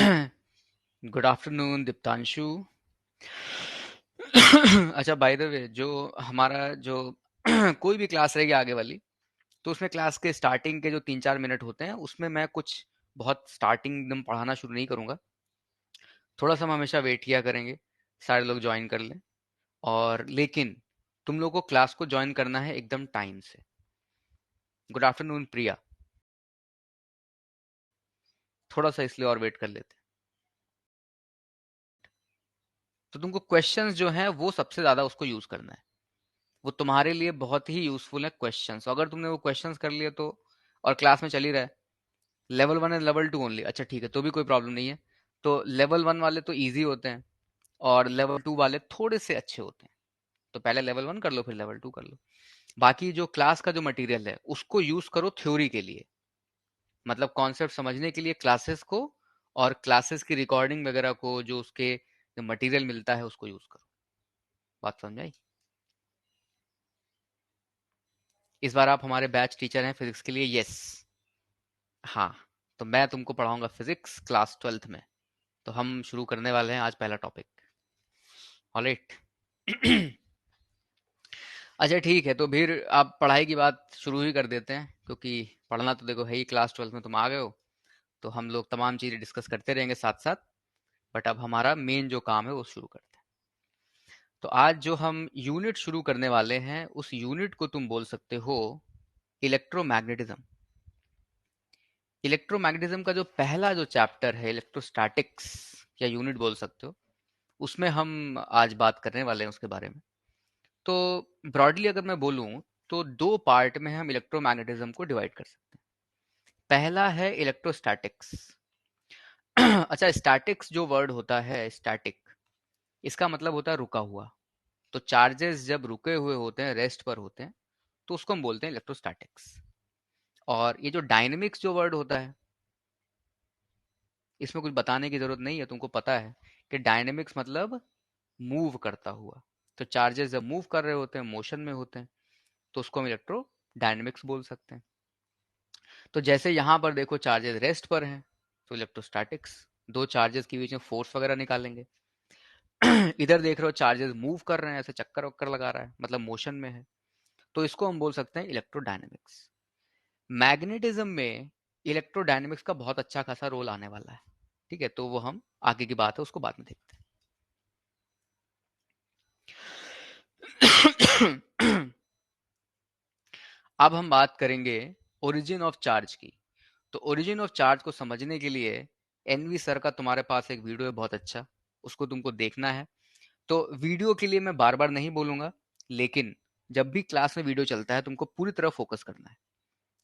Good afternoon Diptanshu. अच्छा, by the way, जो हमारा जो कोई भी क्लास रहेगी आगे वाली, तो उसमें क्लास के स्टार्टिंग के जो 3-4 मिनट होते हैं उसमें मैं कुछ बहुत स्टार्टिंग एकदम पढ़ाना शुरू नहीं करूंगा। थोड़ा सा हम हमेशा वेट किया करेंगे, सारे लोग ज्वाइन कर लें। और लेकिन तुम लोगों को क्लास को ज्वाइन करना है एकदम टाइम से। गुड आफ्टरनून प्रिया। थोड़ा सा इसलिए और वेट कर लेते हैं। तो तुमको क्वेश्चंस जो हैं वो सबसे ज्यादा उसको यूज करना है। वो तुम्हारे लिए बहुत ही यूजफुल है क्वेश्चंस। अगर तुमने वो क्वेश्चंस कर लिए तो, और क्लास में चल ही रहा है, लेवल 1 एंड लेवल 2 ओनली, अच्छा ठीक है, तो भी कोई प्रॉब्लम नहीं है। तो लेवल 1 वाले तो इजी होते हैं और लेवल 2 वाले थोड़े से अच्छे होते हैं। तो पहले लेवल 1 कर लो, फिर लेवल 2 कर लो। बाकी जो क्लास का जो मटेरियल है उसको यूज करो थ्योरी के लिए, मतलब कॉन्सेप्ट समझने के लिए क्लासेस को, और क्लासेस की रिकॉर्डिंग वगैरह को, जो उसके जो मटेरियल मिलता है उसको यूज करो। बात समझ आई? इस बार आप हमारे बैच टीचर हैं फिजिक्स के लिए, यस। हाँ, तो मैं तुमको पढ़ाऊंगा फिजिक्स क्लास 12th में। तो हम शुरू करने वाले हैं आज पहला टॉपिक। ऑलराइट। अच्छा ठीक है, तो फिर आप पढ़ाई की बात शुरू ही कर देते हैं, क्योंकि पढ़ना तो देखो है ही, क्लास 12th में तुम आ गए हो। तो हम लोग तमाम चीज़ें डिस्कस करते रहेंगे साथ साथ। बट अब हमारा मेन जो काम है वो शुरू करते हैं। तो आज जो हम यूनिट शुरू करने वाले हैं, उस यूनिट को तुम बोल सकते हो इलेक्ट्रोमैग्नेटिज्म। इलेक्ट्रोमैग्नेटिज्म का जो पहला जो चैप्टर है, इलेक्ट्रोस्टैटिक्स, या यूनिट बोल सकते हो, उसमें हम आज बात करने वाले हैं उसके बारे में। तो ब्रॉडली अगर मैं बोलूं, तो दो पार्ट में हम इलेक्ट्रोमैग्नेटिज्म को डिवाइड कर सकते हैं। पहला है इलेक्ट्रोस्टैटिक्स। अच्छा, स्टैटिक्स जो वर्ड होता है, स्टैटिक, इसका मतलब होता है रुका हुआ। तो चार्जेस जब रुके हुए होते हैं, रेस्ट पर होते हैं, तो उसको हम बोलते हैं इलेक्ट्रोस्टैटिक्स। और ये जो डायनेमिक्स जो वर्ड होता है, इसमें कुछ बताने की जरूरत नहीं है, तुमको पता है कि डायनेमिक्स मतलब मूव करता हुआ। तो चार्जेस जब मूव कर रहे होते हैं, मोशन में होते हैं, तो उसको हम इलेक्ट्रो डायनेमिक्स बोल सकते हैं। तो जैसे यहाँ पर देखो चार्जेस रेस्ट पर हैं, तो इलेक्ट्रोस्टैटिक्स, दो चार्जेस के बीच में फोर्स वगैरह निकालेंगे। इधर देख रहे हो चार्जेस मूव कर रहे हैं, ऐसे चक्कर वक्कर लगा रहा है, मतलब मोशन में है, तो इसको हम बोल सकते हैं इलेक्ट्रोडायनेमिक्स। मैग्नेटिज्म में इलेक्ट्रोडायनेमिक्स का बहुत अच्छा खासा रोल आने वाला है। ठीक है, तो वो हम आगे की बात है, उसको बाद में देखते हैं। अब हम बात करेंगे ओरिजिन ऑफ चार्ज की। तो ओरिजिन ऑफ चार्ज को समझने के लिए एनवी सर का तुम्हारे पास एक वीडियो है बहुत अच्छा, उसको तुमको देखना है। तो वीडियो के लिए मैं बार बार नहीं बोलूंगा, लेकिन जब भी क्लास में वीडियो चलता है तुमको पूरी तरह फोकस करना है,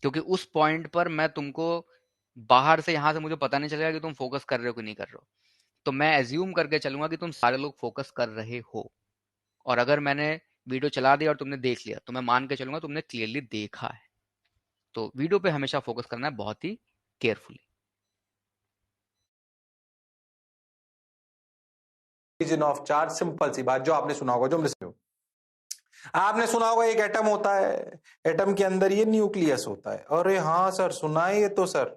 क्योंकि उस पॉइंट पर मैं तुमको बाहर से, यहां से मुझे पता नहीं चलेगा कि तुम फोकस कर रहे हो कि नहीं कर रहे हो। तो मैं एज्यूम करके चलूंगा कि तुम सारे लोग फोकस कर रहे हो। और अगर मैंने वीडियो चला दिया और तुमने देख लिया, तो मैं मान के चलूंगा तुमने क्लियरली देखा है। तो वीडियो पे हमेशा फोकस करना है बहुत ही carefully. Origin of charge, simple सी बात जो आपने सुना होगा, जो हमने सुना होगा। आपने सुना होगा एक एटम होता है, एटम के अंदर ये न्यूक्लियस होता है। अरे हाँ सर, सुना है ये तो सर,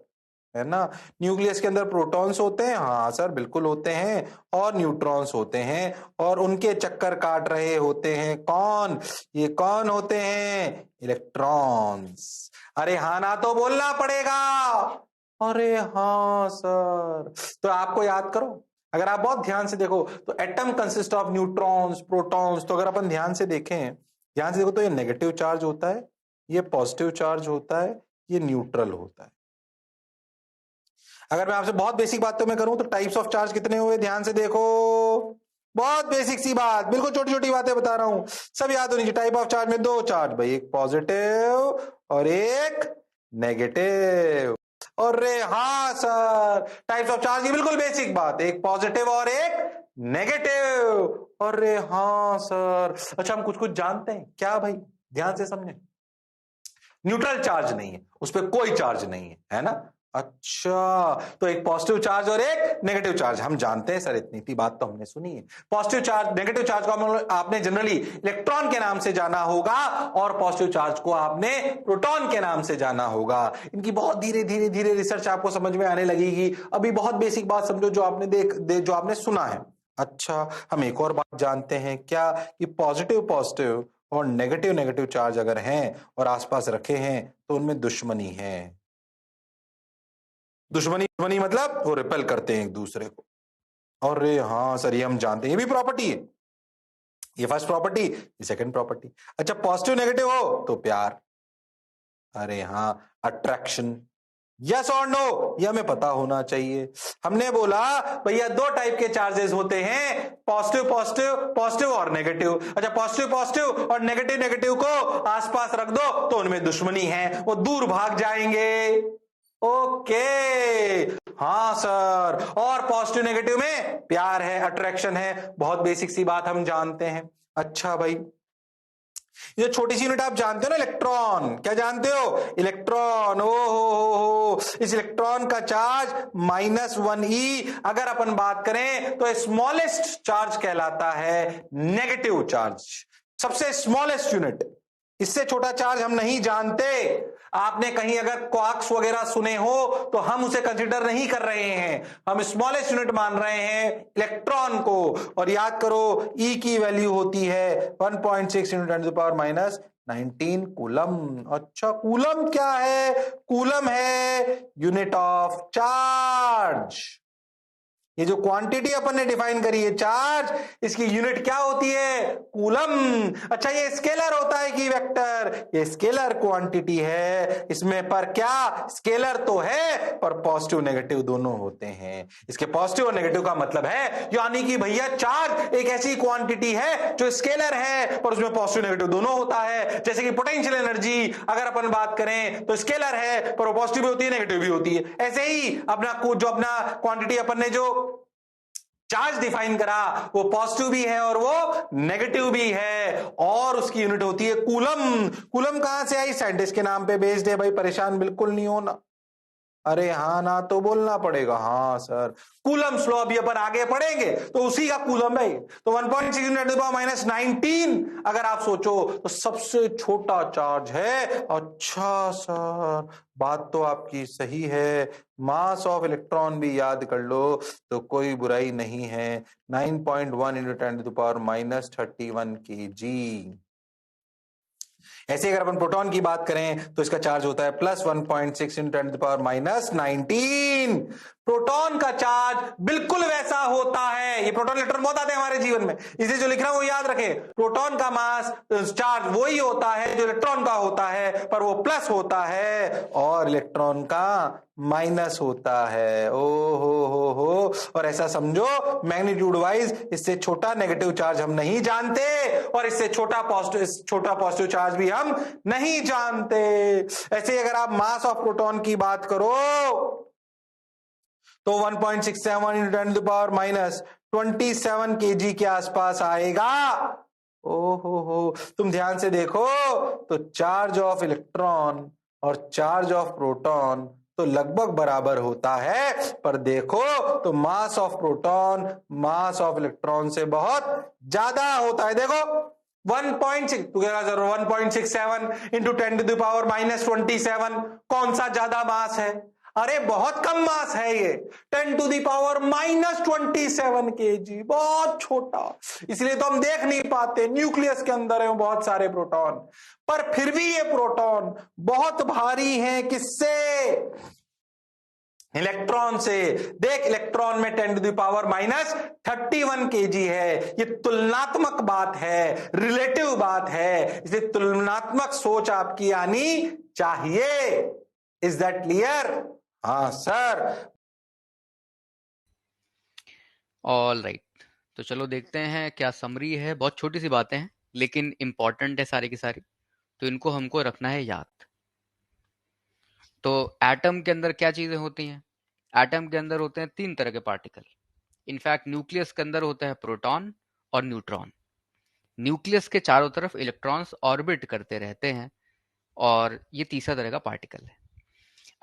है ना। न्यूक्लियस के अंदर प्रोटॉन्स होते हैं, हाँ सर बिल्कुल होते हैं, और न्यूट्रॉन्स होते हैं, और उनके चक्कर काट रहे होते हैं कौन? ये कौन होते हैं? इलेक्ट्रॉन्स। अरे हाँ ना तो बोलना पड़ेगा। अरे हाँ सर, तो आपको याद करो, अगर आप बहुत ध्यान से देखो तो atom consist of neutrons, protons. तो अगर अपन ध्यान से देखें, ध्यान से देखो, तो ये नेगेटिव चार्ज होता है, ये पॉजिटिव चार्ज होता है, ये न्यूट्रल होता है। अगर मैं आपसे बहुत बेसिक बातों में करूं तो टाइप्स ऑफ चार्ज कितने हुए, ध्यान से देखो। बहुत बेसिक सी बात, बिल्कुल छोटी छोटी बातें बता रहा हूं, सब याद होनी चाहिए। टाइप ऑफ चार्ज में दो चार्ज भाई, एक पॉजिटिव और एक नेगेटिव। अरे हाँ सर, टाइप्स ऑफ चार्ज की बिल्कुल बेसिक बात, एक पॉजिटिव और एक नेगेटिव। अरे हाँ सर, अच्छा हम कुछ कुछ जानते हैं क्या भाई? ध्यान से समझे, न्यूट्रल चार्ज नहीं है, उस पर कोई चार्ज नहीं है, है ना। अच्छा, तो एक पॉजिटिव चार्ज और एक नेगेटिव चार्ज, हम जानते हैं सर, इतनी सी बात तो हमने सुनी है। पॉजिटिव चार्ज, नेगेटिव चार्ज को आपने जनरली इलेक्ट्रॉन के नाम से जाना होगा और पॉजिटिव चार्ज को आपने प्रोटॉन के नाम से जाना होगा। इनकी बहुत धीरे धीरे धीरे रिसर्च आपको समझ में आने लगेगी। अभी बहुत बेसिक बात समझो जो आपने जो आपने सुना है। अच्छा, हम एक और बात जानते हैं क्या, कि पॉजिटिव पॉजिटिव और नेगेटिव नेगेटिव चार्ज अगर हैं और आसपास रखे हैं तो उनमें दुश्मनी है। दुश्मनी दुश्मनी मतलब वो रिपेल करते हैं एक दूसरे को। अरे हाँ सर, ये हम जानते हैं, ये भी प्रॉपर्टी है। ये फर्स्ट प्रॉपर्टी, ये सेकंड प्रॉपर्टी। अच्छा, पॉजिटिव नेगेटिव हो तो प्यार, अरे हाँ, अट्रैक्शन। यस और नो, ये हमें पता होना चाहिए। हमने बोला भैया दो टाइप के चार्जेस होते हैं, पॉजिटिव पॉजिटिव, पॉजिटिव और नेगेटिव। अच्छा, पॉजिटिव पॉजिटिव और नेगेटिव नेगेटिव को आसपास रख दो तो उनमें दुश्मनी है, वो दूर भाग जाएंगे। ओके, हाँ सर, और पॉजिटिव नेगेटिव में प्यार है, अट्रैक्शन है, बहुत बेसिक सी बात हम जानते हैं। अच्छा भाई, ये छोटी सी यूनिट आप जानते हो ना, इलेक्ट्रॉन, क्या जानते हो, इलेक्ट्रॉन। ओ हो, इस इलेक्ट्रॉन का चार्ज -1e, अगर अपन बात करें तो स्मॉलेस्ट चार्ज कहलाता है नेगेटिव चार्ज, सबसे स्मॉलेस्ट यूनिट। इससे छोटा चार्ज हम नहीं जानते। आपने कहीं अगर क्वार्क्स वगैरह सुने हो तो हम उसे कंसीडर नहीं कर रहे हैं, हम स्मॉलेस्ट यूनिट मान रहे हैं इलेक्ट्रॉन को। और याद करो, ई की वैल्यू होती है 1.6 × 10⁻19 कूलम। अच्छा, कूलम क्या है, कूलम है यूनिट ऑफ चार्ज। ये जो क्वांटिटी अपन ने डिफाइन करी है चार्ज, इसकी यूनिट क्या होती है, कूलम। अच्छा, ये स्केलर होता है कि वेक्टर, ये स्केलर क्वांटिटी है। इसमें पर क्या, स्केलर तो है पर पॉजिटिव नेगेटिव दोनों होते हैं। इसके पॉजिटिव और नेगेटिव का मतलब है, यानी कि भैया चार्ज एक ऐसी क्वांटिटी है जो स्केलर है पर उसमें पॉजिटिव नेगेटिव दोनों होता है। जैसे कि पोटेंशियल एनर्जी अगर अपन बात करें तो स्केलर है पर वो पॉजिटिव भी होती है नेगेटिव भी होती है। ऐसे ही अपना क्वांटिटी अपन ने जो चार्ज डिफाइन करा वो पॉजिटिव भी है और वो नेगेटिव भी है, और उसकी यूनिट होती है कूलम। कूलम कहां से आई, साइंटिस्ट के नाम पे बेस्ड है भाई, परेशान बिल्कुल नहीं होना। अरे हाँ ना तो बोलना पड़ेगा, हाँ सर, कूलम स्लो अभी अपन आगे पढ़ेंगे तो उसी का कूलम है। तो 1.6 × 10⁻19 अगर आप सोचो तो सबसे छोटा चार्ज है। अच्छा सर, बात तो आपकी सही है, मास ऑफ इलेक्ट्रॉन भी याद कर लो तो कोई बुराई नहीं है, 9.1 × 10⁻31 kg। ऐसे अगर अपन प्रोटॉन की बात करें तो इसका चार्ज होता है +1.6 × 10⁻19। प्रोटॉन का चार्ज बिल्कुल वैसा होता है, ये प्रोटॉन इलेक्ट्रॉन बहुत आते हैं हमारे जीवन में, इसे जो लिख रहा हूं वो याद रखें, प्रोटॉन का मास चार्ज वही होता है जो इलेक्ट्रॉन का होता है, पर वो प्लस होता है और इलेक्ट्रॉन का माइनस होता है। ओ हो, और ऐसा समझो मैग्नीट्यूड वाइज इससे छोटा नेगेटिव चार्ज हम नहीं जानते और इससे छोटा पॉजिटिव चार्ज भी हम नहीं जानते। ऐसे अगर आप मास ऑफ प्रोटॉन की बात करो तो 1.67 × 10⁻27 kg के आसपास आएगा। ओहो, तुम ध्यान से देखो तो चार्ज ऑफ इलेक्ट्रॉन और चार्ज ऑफ प्रोटॉन तो लगभग बराबर होता है, पर देखो तो mass of proton mass of electron से बहुत ज्यादा होता है। देखो 1.6 टुगेदर 1.67 × 10⁻27 कौन सा ज्यादा मास है, अरे बहुत कम मास है ये, 10⁻27 kg, बहुत छोटा, इसलिए तो हम देख नहीं पाते, न्यूक्लियस के अंदर है बहुत सारे प्रोटॉन, पर फिर भी ये प्रोटॉन बहुत भारी है, किससे, इलेक्ट्रॉन से। देख, इलेक्ट्रॉन में 10⁻31 kg है, ये तुलनात्मक बात है, रिलेटिव बात है, इसलिए तुलनात्मक सोच आपकी आनी चाहिए। इज दैट क्लियर, हाँ सर। ऑल राइट, तो चलो देखते हैं क्या समरी है। बहुत छोटी सी बातें हैं लेकिन इंपॉर्टेंट है सारी की सारी, तो इनको हमको रखना है याद। तो एटम के अंदर क्या चीजें होती हैं, एटम के अंदर होते हैं 3 तरह के पार्टिकल। इनफैक्ट न्यूक्लियस के अंदर होता है प्रोटॉन और न्यूट्रॉन। न्यूक्लियस के चारों तरफ इलेक्ट्रॉन्स ऑर्बिट करते रहते हैं, और ये तीसरा तरह का पार्टिकल है।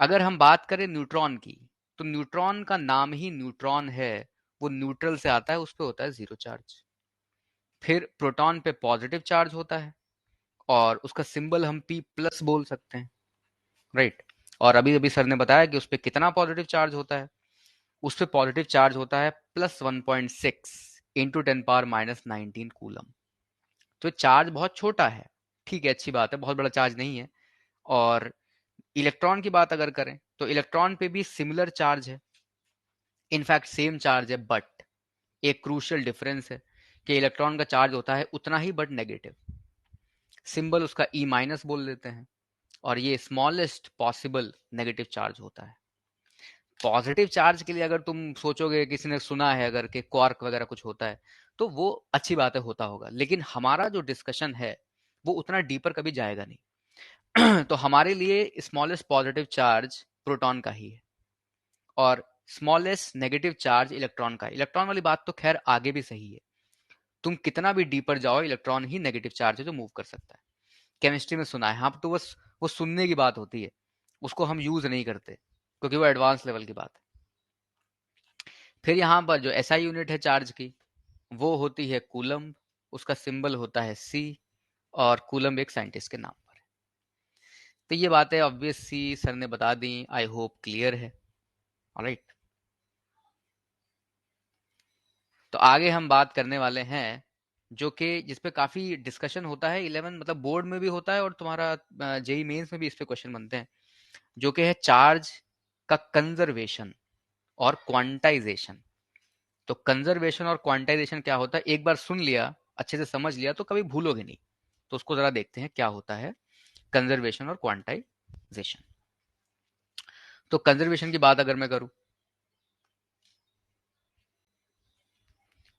अगर हम बात करें न्यूट्रॉन की, तो न्यूट्रॉन का नाम ही न्यूट्रॉन है, वो न्यूट्रल से आता है, उस पे होता है जीरो चार्ज। फिर प्रोटॉन पे पॉजिटिव चार्ज होता है और उसका सिंबल हम P प्लस बोल सकते हैं, राइट। और अभी अभी सर ने बताया कि उस पर कितना पॉजिटिव चार्ज होता है, उस पर पॉजिटिव चार्ज होता है +1.6 इंटू 10⁻⁻19 कूलम। तो चार्ज बहुत छोटा है, ठीक है, अच्छी बात है, बहुत बड़ा चार्ज नहीं है। और इलेक्ट्रॉन की बात अगर करें तो इलेक्ट्रॉन पे भी सिमिलर चार्ज है, इनफैक्ट सेम चार्ज है, बट एक क्रूशियल डिफरेंस है कि इलेक्ट्रॉन का चार्ज होता है उतना ही बट नेगेटिव, सिंबल उसका E माइनस बोल देते हैं, और ये स्मॉलेस्ट पॉसिबल नेगेटिव चार्ज होता है। पॉजिटिव चार्ज के लिए अगर तुम सोचोगे, किसी ने सुना है अगर कि क्वार्क वगैरह कुछ होता है, तो वो अच्छी बात है, होता होगा, लेकिन हमारा जो डिस्कशन है वो उतना डीपर कभी जाएगा नहीं। तो हमारे लिए स्मॉलेस्ट पॉजिटिव चार्ज प्रोटॉन का ही है और स्मॉलेस्ट नेगेटिव चार्ज इलेक्ट्रॉन का है। इलेक्ट्रॉन वाली बात तो खैर आगे भी सही है, तुम कितना भी डीपर जाओ, इलेक्ट्रॉन ही नेगेटिव चार्ज है जो मूव कर सकता है। केमिस्ट्री में सुना है, हाँ, तो बस वो सुनने की बात होती है, उसको हम यूज नहीं करते क्योंकि वो एडवांस लेवल की बात है। फिर यहाँ पर जो एसआई यूनिट है चार्ज की, वो होती है कूलम, उसका सिंबल होता है C, और कूलम एक साइंटिस्ट के नाम पर है। तो ये बातें ऑब्वियस सी सर ने बता दी, आई होप क्लियर है। ऑलराइट, तो आगे हम बात करने वाले हैं जो कि जिसपे काफी डिस्कशन होता है, 11 मतलब बोर्ड में भी होता है और तुम्हारा जेई मेंस में भी इस पे क्वेश्चन बनते हैं, जो कि है चार्ज का कंजर्वेशन और क्वांटाइजेशन। तो कंजर्वेशन और क्वांटाइजेशन क्या होता है, एक बार सुन लिया, अच्छे से समझ लिया तो कभी भूलोगे नहीं। तो उसको जरा देखते हैं क्या होता है कंजर्वेशन और क्वांटाइजेशन। तो कंजर्वेशन की बात अगर मैं करूं,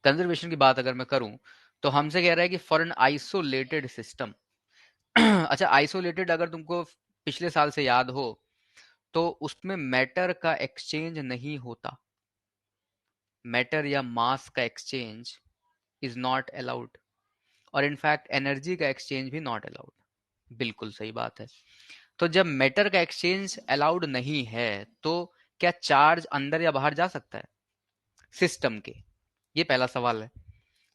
कंजर्वेशन की बात अगर मैं करूं तो हमसे कह रहा है कि फॉर एन आइसोलेटेड सिस्टम। अच्छा, आइसोलेटेड अगर तुमको पिछले साल से याद हो तो उसमें मैटर का एक्सचेंज नहीं होता, मैटर या मास का एक्सचेंज इज नॉट अलाउड, और इनफैक्ट एनर्जी का एक्सचेंज भी नॉट अलाउड। बिल्कुल सही बात है। तो जब मैटर का एक्सचेंज अलाउड नहीं है तो क्या चार्ज अंदर या बाहर जा सकता है सिस्टम के, ये पहला सवाल है।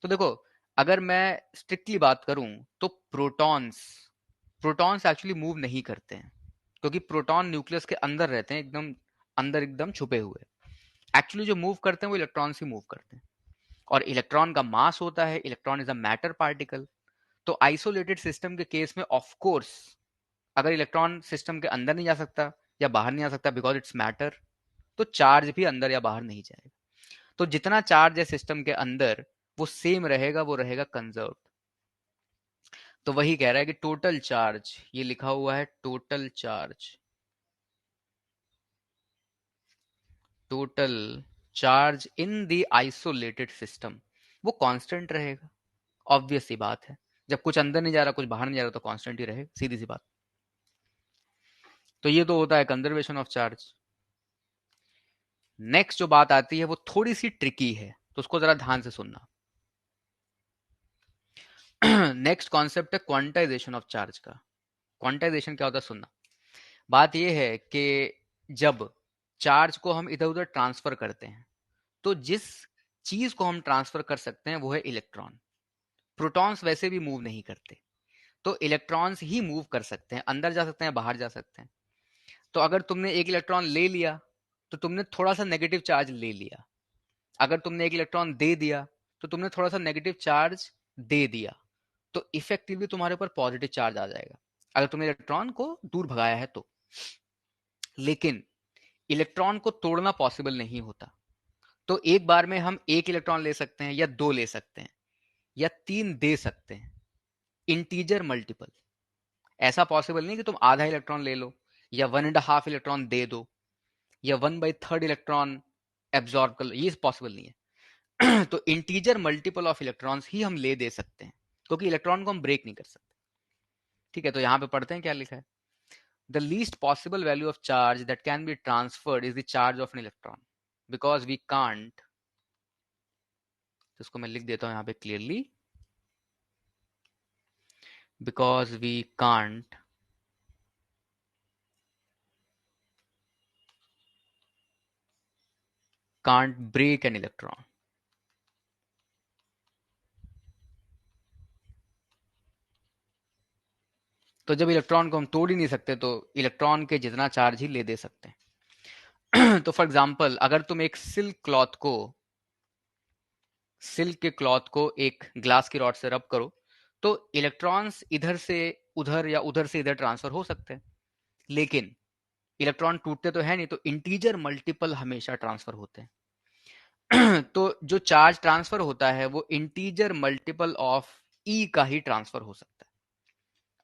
तो देखो, अगर मैं स्ट्रिक्टली बात करूं तो प्रोटॉन्स प्रोटॉन्स एक्चुअली मूव नहीं करते हैं, क्योंकि प्रोटॉन न्यूक्लियस के अंदर रहते हैं, एकदम अंदर, एकदम छुपे हुए। एक्चुअली जो मूव करते हैं वो इलेक्ट्रॉन्स ही मूव करते हैं, और इलेक्ट्रॉन का मास होता है, electron is a matter particle. तो आइसोलेटेड सिस्टम के केस में ऑफ कोर्स अगर इलेक्ट्रॉन सिस्टम के अंदर नहीं जा सकता या बाहर नहीं आ सकता बिकॉज इट्स मैटर, तो चार्ज भी अंदर या बाहर नहीं जाएगा। तो जितना चार्ज है सिस्टम के अंदर वो सेम रहेगा, वो रहेगा कंजर्व। तो वही कह रहा है कि टोटल चार्ज, ये लिखा हुआ है total charge, total charge in the isolated system वो कांस्टेंट रहेगा। ऑब्वियस सी बात है, जब कुछ अंदर नहीं जा रहा, कुछ बाहर नहीं जा रहा, तो कांस्टेंट ही रहेगा, सीधी सी बात। तो ये तो होता है कंजर्वेशन ऑफ चार्ज। नेक्स्ट जो बात आती है वो थोड़ी सी ट्रिकी है, तो उसको जरा ध्यान से सुनना। नेक्स्ट कॉन्सेप्ट है क्वांटाइजेशन ऑफ चार्ज का। क्वांटाइजेशन क्या होता है, सुनना। बात यह है कि जब चार्ज को हम इधर उधर ट्रांसफर करते हैं, तो जिस चीज को हम ट्रांसफर कर सकते हैं वो है इलेक्ट्रॉन। प्रोटॉन्स वैसे भी मूव नहीं करते, तो इलेक्ट्रॉन्स ही मूव कर सकते हैं, अंदर जा सकते हैं, बाहर जा सकते हैं। तो अगर तुमने एक इलेक्ट्रॉन ले लिया तो तुमने थोड़ा सा नेगेटिव चार्ज ले लिया, अगर तुमने एक इलेक्ट्रॉन दे दिया तो तुमने थोड़ा सा नेगेटिव चार्ज दे दिया, तो इफेक्टिवली तुम्हारे ऊपर पॉजिटिव चार्ज आ जाएगा अगर तुमने इलेक्ट्रॉन को दूर भगाया है तो। लेकिन इलेक्ट्रॉन को तोड़ना पॉसिबल नहीं होता, तो एक बार में हम एक इलेक्ट्रॉन ले सकते हैं या दो ले सकते हैं या तीन दे सकते हैं, इंटीजर मल्टीपल। ऐसा पॉसिबल नहीं कि तुम आधा इलेक्ट्रॉन ले लो या 1.5 इलेक्ट्रॉन दे दो या 1/3 इलेक्ट्रॉन एब्जॉर्ब कर लो, ये पॉसिबल नहीं है। तो इंटीजर मल्टीपल ऑफ इलेक्ट्रॉन्स ही हम ले दे सकते हैं, क्योंकि इलेक्ट्रॉन को हम ब्रेक नहीं कर सकते। ठीक है, तो यहां पे पढ़ते हैं क्या लिखा है। The least possible value of charge that can be transferred is the charge of an electron, because we can't, तो इसको मैं लिख देता हूं यहां पे clearly, because we can't can't break an electron. तो जब इलेक्ट्रॉन को हम तोड़ ही नहीं सकते तो इलेक्ट्रॉन के जितना चार्ज ही ले दे सकते हैं। तो फॉर एग्जाम्पल अगर तुम एक सिल्क के क्लॉथ को एक ग्लास की रॉड से रब करो तो इलेक्ट्रॉन्स इधर से उधर या उधर से इधर ट्रांसफर हो सकते हैं, लेकिन इलेक्ट्रॉन टूटते तो है नहीं, तो इंटीजर मल्टीपल हमेशा ट्रांसफर होते हैं। तो जो चार्ज ट्रांसफर होता है वो इंटीजर मल्टीपल ऑफ ई का ही ट्रांसफर हो सकता है।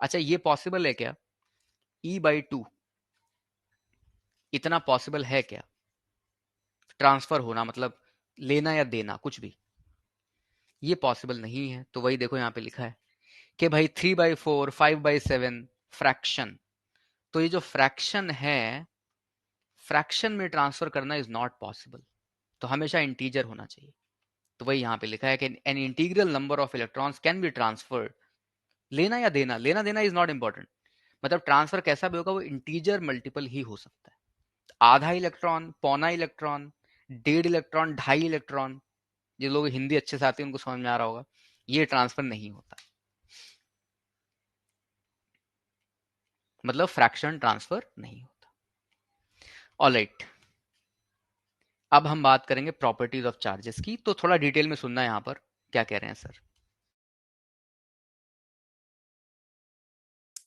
अच्छा, ये पॉसिबल है क्या? E/2 इतना पॉसिबल है क्या ट्रांसफर होना, मतलब लेना या देना कुछ भी? ये पॉसिबल नहीं है। तो वही देखो यहाँ पे लिखा है कि भाई 3/4 5/7 फ्रैक्शन, तो ये जो फ्रैक्शन है, फ्रैक्शन में ट्रांसफर करना इज नॉट पॉसिबल, तो हमेशा इंटीजर होना चाहिए। तो वही यहाँ पे लिखा है कि an integral number of electrons can be transferred, लेना या देना, लेना देना इज नॉट इंपॉर्टेंट, मतलब ट्रांसफर कैसा भी होगा वो इंटीजर मल्टीपल ही हो सकता है। आधा इलेक्ट्रॉन, पौना इलेक्ट्रॉन, 1.5 इलेक्ट्रॉन, 2.5 इलेक्ट्रॉन, जो लोग हिंदी अच्छे से आती है उनको समझ में आ रहा होगा, ये ट्रांसफर नहीं होता, मतलब फ्रैक्शन ट्रांसफर नहीं होता। ऑलराइट, अब हम बात करेंगे प्रॉपर्टीज ऑफ चार्जेस की, तो थोड़ा डिटेल में सुनना है यहाँ पर क्या कह रहे हैं सर।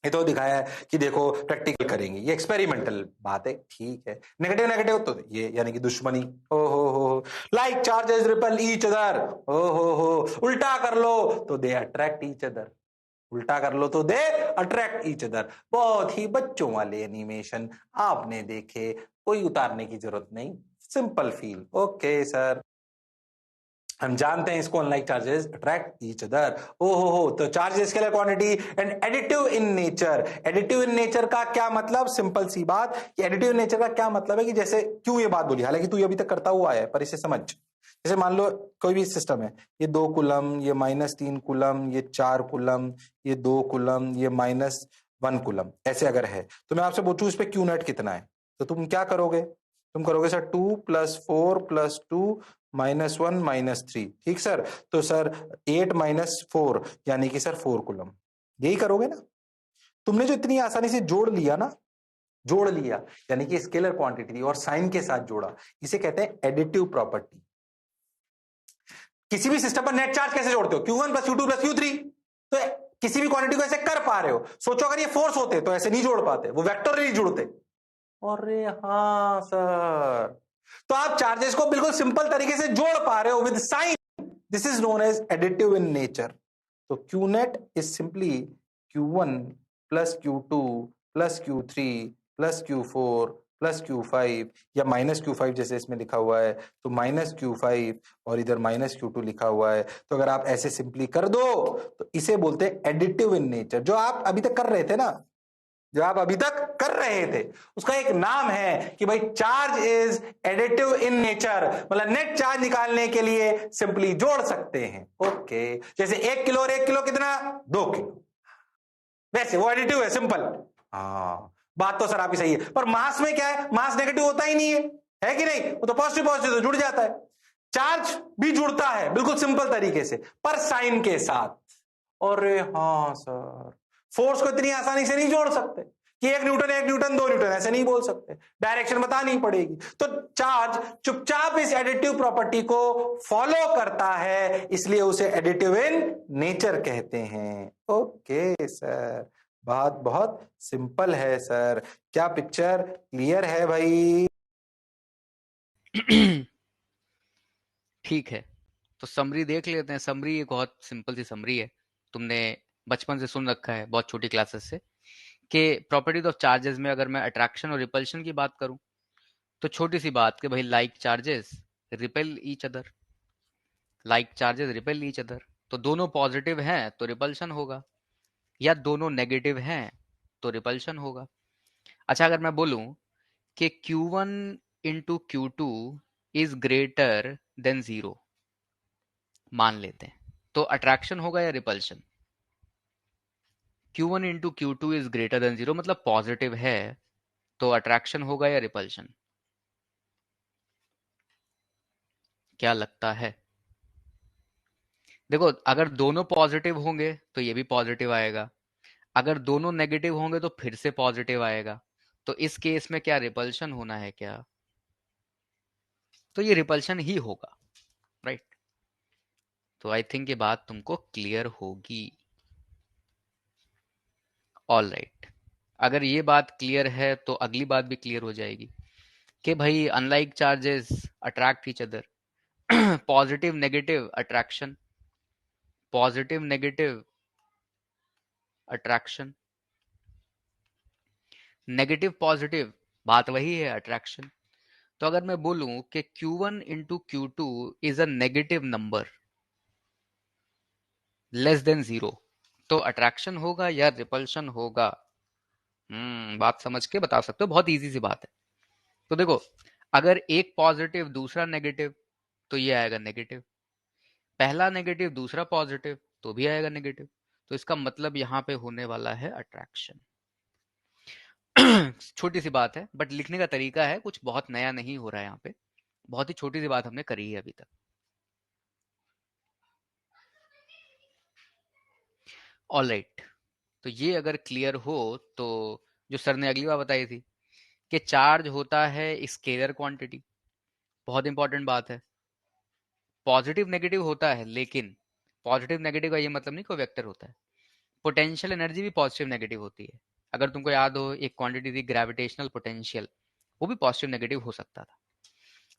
ये तो दिखाया है कि देखो प्रैक्टिकल करेंगे, ये एक्सपेरिमेंटल बात है, ठीक है। नेगेटिव नेगेटिव तो ये यानी कि दुश्मनी, ओ हो, like charges repel each other, ओ हो, उल्टा कर लो तो दे अट्रैक्ट ईच अदर, उल्टा कर लो तो दे अट्रैक्ट ईच अदर। बहुत ही बच्चों वाले एनिमेशन आपने देखे, कोई उतारने की जरूरत नहीं, सिंपल फील। ओके सर, हम जानते हैं इसको, unlike charges attract each other. ओ हो, तो charge scalar quantity and additive in nature. Additive in nature का क्या मतलब? सिंपल सी बात कि एडिटिव इन नेचर का क्या मतलब है कि जैसे क्यों ये बात बोली, हालांकि तू अभी तक करता हुआ है, पर इसे समझ। जैसे मान लो कोई भी सिस्टम है, ये 2 कूलम, ये -3 कूलम, ये 4 कूलम, ये 2 कूलम, ये -1 कूलम, ऐसे अगर है तो मैं आपसे पूछूं इस पे क्यू नेट कितना है, तो तुम क्या करोगे? तुम करोगे सर 2 + 4 + 2 -1 -3, ठीक सर। तो सर 8 - 4 यानी कि सर 4 कूलम, यही करोगे ना? तुमने जो इतनी आसानी से जोड़ लिया ना, जोड़ लिया यानी कि स्केलर क्वांटिटी थी और साइन के साथ जोड़ा, इसे कहते हैं एडिटिव प्रॉपर्टी। किसी भी सिस्टम पर नेट चार्ज कैसे जोड़ते हो? Q1 + Q2 + Q3, तो किसी भी क्वांटिटी को ऐसे कर पा रहे हो। सोचो अगर ये फोर्स होते तो ऐसे नहीं जोड़ पाते, वो वेक्टर नहीं जुड़ते। अरे हाँ सर, तो आप चार्जेस को बिल्कुल सिंपल तरीके से जोड़ पा रहे हो with sign, this is known as additive in nature. तो Q net is simply Q1 + Q2 + Q3 + Q4 + Q5, या -Q5 जैसे इसमें लिखा हुआ है, तो -Q5 और इधर -Q2 लिखा हुआ है। तो अगर आप ऐसे सिंपली कर दो तो इसे बोलते हैं एडिटिव इन नेचर। जो आप अभी तक कर रहे थे ना, जो आप अभी तक कर रहे थे, उसका एक नाम है कि भाई charge is additive in nature, मतलब नेट चार्ज निकालने के लिए सिंपली जोड़ सकते हैं। ओके, जैसे 1 किलो और 1 किलो कितना? 2 किलो, वैसे वो एडिटिव है, सिंपल। हाँ, बात तो सर आपकी सही है, पर मास में क्या है? मास नेगेटिव होता ही नहीं है कि नहीं? वो तो पॉजिटिव पॉजिटिव तो जुड़ जाता है। चार्ज भी जुड़ता है बिल्कुल सिंपल तरीके से, पर साइन के साथ। अरे हाँ सर, फोर्स को इतनी आसानी से नहीं जोड़ सकते कि 1 न्यूटन 1 न्यूटन 2 न्यूटन, ऐसे नहीं बोल सकते, डायरेक्शन बतानी पड़ेगी। तो चार्ज चुपचाप इस एडिटिव प्रॉपर्टी को फॉलो करता है, इसलिए उसे एडिटिव इन नेचर कहते हैं। ओके सर, बात बहुत सिंपल है सर, क्या पिक्चर क्लियर है भाई? ठीक है, तो समरी देख लेते हैं। समरी एक बहुत सिंपल सी समरी है, तुमने बचपन से सुन रखा है, बहुत छोटी क्लासेस से, कि प्रॉपर्टीज ऑफ चार्जेस में अगर मैं अट्रैक्शन और रिपल्शन की बात करूं तो छोटी सी बात कि भाई like charges repel each other, like charges repel each other, तो दोनों पॉजिटिव हैं तो रिपल्शन होगा, या दोनों नेगेटिव हैं तो रिपल्शन होगा। अच्छा, अगर मैं बोलूं कि Q1 into Q2 is greater than 0, मान लेते हैं, तो अट्रैक्शन होगा या repulsion? Q1 into Q2 is greater than 0 मतलब पॉजिटिव है, तो अट्रैक्शन होगा या रिपल्शन? क्या लगता है? देखो, अगर दोनों पॉजिटिव होंगे तो ये भी पॉजिटिव आएगा, अगर दोनों नेगेटिव होंगे तो फिर से पॉजिटिव आएगा। तो इस केस में क्या रिपल्शन होना है क्या? तो ये रिपल्शन ही होगा, राइट? तो आई थिंक ये बात तुमको क्लियर होगी। ऑल राइट, अगर ये बात क्लियर है तो अगली बात भी क्लियर हो जाएगी कि भाई unlike charges attract each other. Positive negative attraction, positive negative attraction, negative positive, बात वही है, अट्रैक्शन। तो अगर मैं बोलूं कि Q1 into Q2 is a negative number less than zero, तो अट्रैक्शन होगा या रिपल्शन होगा? बात समझ के बता सकते हो, बहुत इजी सी बात है। तो देखो, अगर एक पॉजिटिव दूसरा नेगेटिव, तो ये आएगा नेगेटिव। पहला नेगेटिव दूसरा पॉजिटिव, तो भी आएगा नेगेटिव। तो इसका मतलब यहाँ पे होने वाला है अट्रैक्शन। छोटी सी बात है, बट लिखने का तरीका है, कुछ बहुत नया नहीं हो रहा है यहाँ पे, बहुत ही छोटी सी बात हमने करी है अभी तक। ऑल राइट, तो ये अगर क्लियर हो तो जो सर ने अगली बार बताई थी कि चार्ज होता है स्केलर क्वांटिटी, बहुत इंपॉर्टेंट बात है। पॉजिटिव नेगेटिव होता है, लेकिन पॉजिटिव नेगेटिव का ये मतलब नहीं कोई वेक्टर होता है। पोटेंशियल एनर्जी भी पॉजिटिव नेगेटिव होती है। अगर तुमको याद हो, एक क्वांटिटी थी ग्रेविटेशनल पोटेंशियल, वो भी पॉजिटिव नेगेटिव हो सकता था।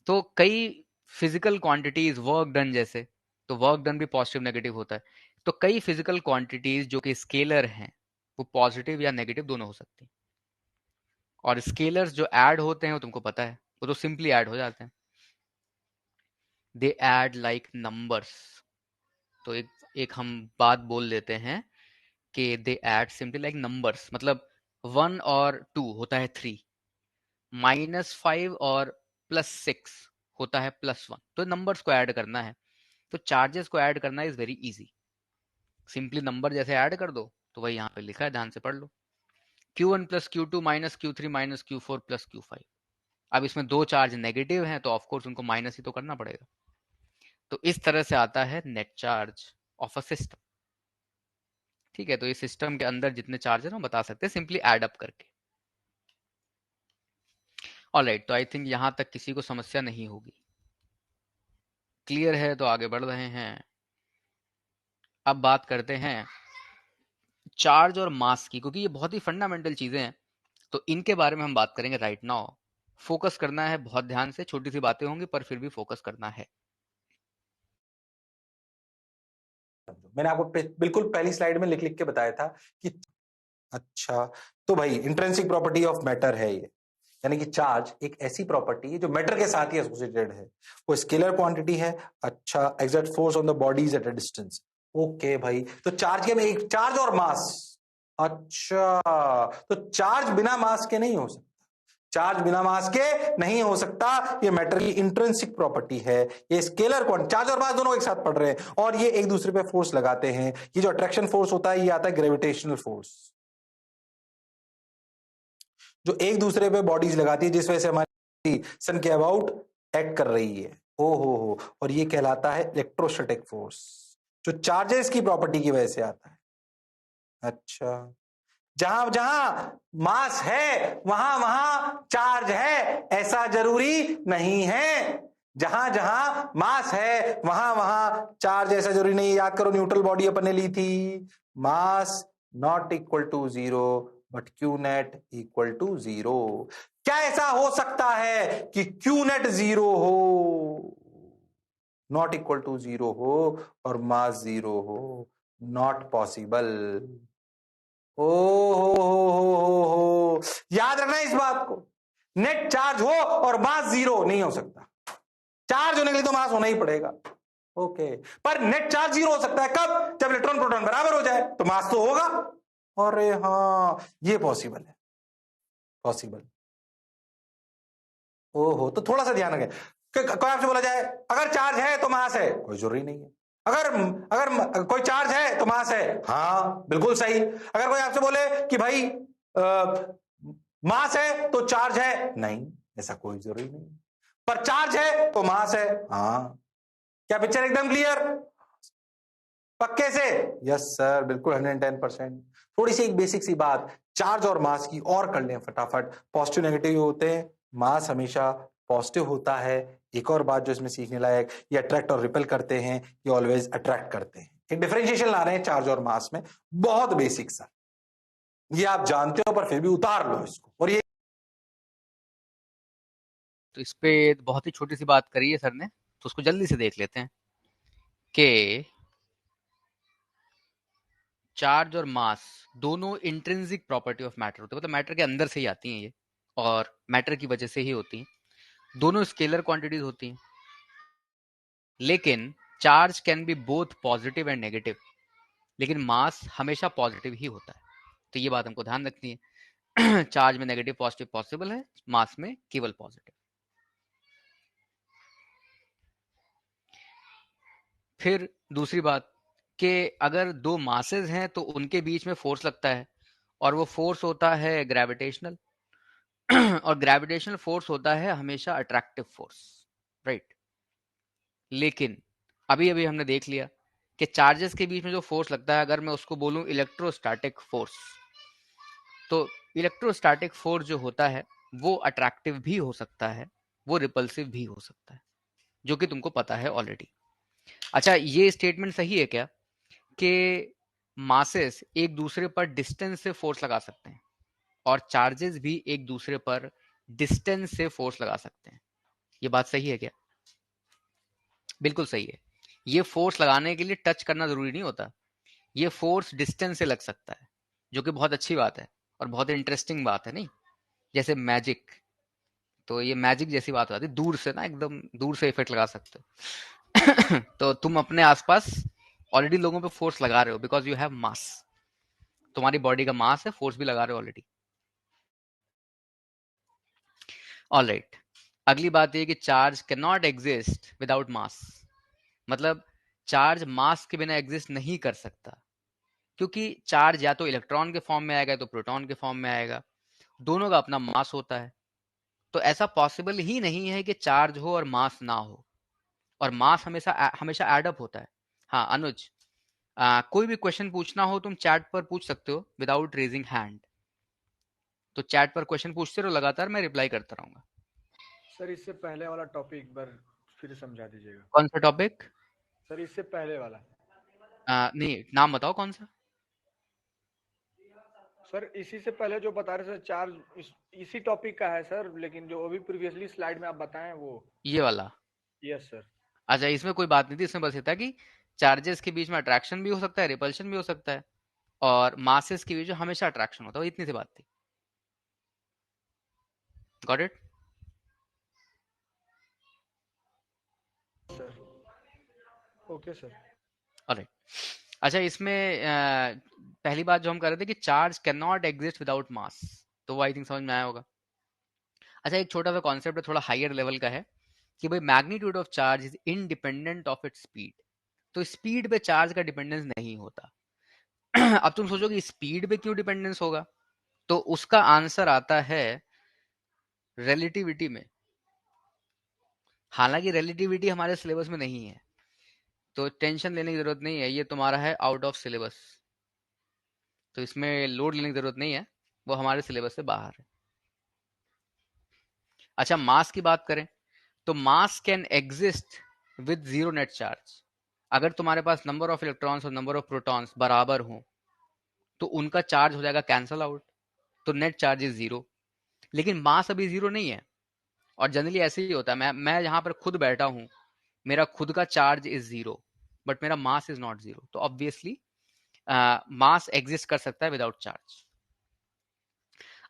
तो कई फिजिकल क्वांटिटीज, वर्क डन जैसे, तो वर्क डन भी पॉजिटिव नेगेटिव होता है। तो कई फिजिकल क्वांटिटीज जो कि स्केलर हैं, वो पॉजिटिव या नेगेटिव दोनों हो सकती हैं। और स्केलर्स जो ऐड होते हैं वो तुमको पता है, वो तो सिंपली ऐड हो जाते हैं, दे ऐड लाइक नंबर्स। तो एक हम बात बोल देते हैं कि they add simply like numbers, मतलब 1 और 2 होता है 3, -5 और +6 होता है +1। तो नंबर्स को ऐड करना है, तो चार्जेस को ऐड करना is very easy. Simply number जैसे ऐड कर दो, तो वही यहाँ पे लिखा है, ध्यान से पढ़ लो। Q1 + Q2 - Q3 - Q4 + Q5। अब इसमें दो चार्ज नेगेटिव हैं, तो ऑफकोर्स उनको माइनस ही तो करना पड़ेगा। तो इस तरह से आता है net charge of a system. ठीक है, तो इस सिस्टम के अंदर जितने चार्ज है ना, बता सकते हैं सिंपली ऐड अप करके। ऑलराइट, तो आई थिंक यहां तक किसी को समस्या नहीं होगी। क्लियर है तो आगे बढ़ रहे हैं। अब बात करते हैं चार्ज और मास की, क्योंकि ये बहुत ही फंडामेंटल चीजें हैं, तो इनके बारे में हम बात करेंगे राइट नाउ। फोकस करना है बहुत ध्यान से, छोटी सी बातें होंगी पर फिर भी फोकस करना है। मैंने आपको बिल्कुल पहली स्लाइड में लिख लिख के बताया था कि अच्छा, तो भाई इंट्रिंसिक प्रॉपर्टी ऑफ मैटर है ये, यानी कि चार्ज एक ऐसी प्रॉपर्टी है जो मैटर के साथ ही एसोसिएटेड है, वो स्केलर क्वांटिटी है। अच्छा, exert force on the bodies at a distance. Okay भाई, तो चार्ज के में एक चार्ज और मास। अच्छा, तो चार्ज बिना मास के नहीं हो सकता, चार्ज बिना मास के नहीं हो सकता, ये मैटर की इंट्रिंसिक प्रॉपर्टी है। ये स्केलर क्वांटिटी, चार्ज और मास दोनों एक साथ पढ़ रहे हैं और ये एक दूसरे पे फोर्स लगाते हैं। ये जो अट्रैक्शन फोर्स होता है, ये आता है ग्रेविटेशनल फोर्स, जो एक दूसरे पे बॉडीज लगाती है, जिस वजह से हमारी सन के अबाउट एक्ट कर रही है। ओ हो, और ये कहलाता है इलेक्ट्रोस्टैटिक फोर्स, जो चार्जेस की प्रॉपर्टी की वजह से आता है। अच्छा, जहां जहां मास है वहां वहां चार्ज है, ऐसा जरूरी नहीं है। जहां जहां मास है वहां वहां चार्ज, ऐसा जरूरी नहीं है। याद करो, न्यूट्रल बॉडी अपन ने ली थी, mass not equal to zero but Q net equal to zero. क्या ऐसा हो सकता है कि क्यू नेट जीरो हो, नॉट इक्वल टू जीरो हो और मास जीरो हो? Not possible. ओ हो, याद रखना इस बात को, नेट चार्ज हो और मास जीरो नहीं हो सकता। चार्ज होने के लिए तो मास होना ही पड़ेगा। ओके, पर नेट चार्ज जीरो हो सकता है कब? जब इलेक्ट्रॉन प्रोटॉन बराबर हो जाए, तो मास तो होगा। अरे हाँ, ये पॉसिबल है, पॉसिबल। ओहो, तो थोड़ा सा ध्यान रखें। कोई आपसे बोला जाए अगर चार्ज है तो मास है, कोई जरूरी नहीं है। अगर अगर कोई चार्ज है तो मास है, हाँ बिल्कुल सही। अगर कोई आपसे बोले कि भाई मास है तो चार्ज है, नहीं, ऐसा कोई जरूरी नहीं। पर चार्ज है तो मास है, हाँ। क्या पिक्चर एकदम क्लियर? पक्के से? यस सर, बिल्कुल 110%। थोड़ी सी एक बेसिक सी बात चार्ज और मास की और कर लें फटाफट। पॉजिटिव नेगेटिव होते हैं, मास हमेशा पॉजिटिव होता है। एक और बात जो इसमें सीखने लायक, ये अट्रैक्ट और रिपेल करते हैं, ये ऑलवेज अट्रैक्ट करते हैं। एक डिफरेंशिएशन ला रहे हैं चार्ज और मास में, बहुत बेसिक सा। ये आप जानते हो पर फिर भी उतार लो इसको। और ये तो इस पे बहुत ही छोटी सी बात करी है सर ने, तो उसको जल्दी से देख लेते हैं कि चार्ज और मास दोनों इंट्रिंसिक प्रॉपर्टी ऑफ मैटर होते हैं, मतलब मैटर के अंदर से ही आती हैं ये, और मैटर की वजह से ही होती हैं। दोनों स्केलर क्वांटिटीज होती हैं, लेकिन charge can be both positive and negative, लेकिन मास हमेशा पॉजिटिव ही होता है। तो ये बात हमको ध्यान रखनी है। चार्ज में नेगेटिव पॉजिटिव पॉसिबल है, मास में केवल पॉजिटिव। फिर दूसरी बात कि अगर दो मासेस हैं तो उनके बीच में फोर्स लगता है, और वो फोर्स होता है ग्रेविटेशनल। और ग्रेविटेशनल फोर्स होता है हमेशा अट्रैक्टिव फोर्स, राइट। लेकिन अभी अभी हमने देख लिया कि चार्जेस के बीच में जो फोर्स लगता है, अगर मैं उसको बोलूं इलेक्ट्रोस्टैटिक फोर्स, तो इलेक्ट्रोस्टैटिक फोर्स जो होता है वो अट्रैक्टिव भी हो सकता है, वो रिपल्सिव भी हो सकता है, जो कि तुमको पता है ऑलरेडी। अच्छा, ये स्टेटमेंट सही है क्या कि मासेस एक दूसरे पर डिस्टेंस से फोर्स लगा सकते हैं, और चार्जेस भी एक दूसरे पर डिस्टेंस से फोर्स लगा सकते हैं? ये बात सही है क्या? बिल्कुल सही है। ये फोर्स लगाने के लिए टच करना जरूरी नहीं होता, ये फोर्स डिस्टेंस से लग सकता है, जो कि बहुत अच्छी बात है और बहुत इंटरेस्टिंग बात है, नहीं? जैसे मैजिक, तो ये मैजिक जैसी बात हो जाती है, दूर से ना, एकदम दूर से इफेक्ट लगा सकते हो। तो तुम अपने आसपास ऑलरेडी लोगों पे फोर्स लगा रहे हो बिकॉज यू हैव मास। तुम्हारी बॉडी का मास है, फोर्स भी लगा रहे हो ऑलरेडी। ऑलराइट, अगली बात ये कि charge can not exist without mass. मतलब चार्ज मास के बिना एग्जिस्ट नहीं कर सकता, क्योंकि चार्ज या तो इलेक्ट्रॉन के फॉर्म में आएगा या तो प्रोटॉन के फॉर्म में आएगा, दोनों का अपना मास होता है। तो ऐसा पॉसिबल ही नहीं है कि चार्ज हो और मास ना हो, और मास हमेशा हमेशा एड अप होता है। हाँ अनुज, कोई भी क्वेश्चन पूछना हो तुम चैट पर पूछ सकते हो विदाउट रेजिंग हैंड। तो चैट पर क्वेश्चन पूछते रहो लगातार, मैं रिप्लाई करता रहूंगा। सर इससे पहले वाला टॉपिक एक बार फिर समझा दीजिएगा। कौन सा टॉपिक? सर इससे पहले वाला। नहीं, नाम बताओ कौन सा। सर इसी से पहले जो बता रहे थे चार्ज इसी टॉपिक का है सर, लेकिन जो अभी प्रीवियसली स्लाइड में आप बताएं वो। ये वाला? Yes sir. अच्छा, इसमें कोई बात नहीं थी, इसमें बस ये था कि चार्जेस के बीच में अट्रैक्शन भी हो सकता है, रिपल्शन भी हो सकता है, और मासेस के बीच में हमेशा अट्रैक्शन होता है, इतनी सी बात थी। Got it? Sir okay sir. Alright. अच्छा, इसमें पहली बात जो हम कर रहे थे कि charge can not exist without mass, तो वो आई थिंक समझ में आया होगा। अच्छा, एक छोटा सा कॉन्सेप्ट है, थोड़ा हायर लेवल का है, कि भाई magnitude of charge is independent of its speed. तो स्पीड पे चार्ज का डिपेंडेंस नहीं होता। अब तुम सोचो कि स्पीड पे क्यों डिपेंडेंस होगा, तो उसका आंसर आता है रिलेटिविटी में। हालांकि रिलेटिविटी हमारे सिलेबस में नहीं है, तो टेंशन लेने की जरूरत नहीं है, ये तुम्हारा है आउट ऑफ सिलेबस, तो इसमें लोड लेने की जरूरत नहीं है, वो हमारे सिलेबस से बाहर है। अच्छा, मास की बात करें तो मास can exist with zero net charge. अगर तुम्हारे पास नंबर ऑफ इलेक्ट्रॉन्स और नंबर ऑफ प्रोटॉन्स बराबर हो तो उनका चार्ज हो जाएगा कैंसल आउट, तो नेट चार्ज इज जीरो। लेकिन मास अभी जीरो नहीं है, और जनरली ऐसे ही होता है। मैं यहाँ पर खुद बैठा हूँ, मेरा खुद का चार्ज इज जीरो, बट मेरा मास इज नॉट जीरो, तो ऑब्वियसली मास एग्जिस्ट कर सकता है विदाउट चार्ज।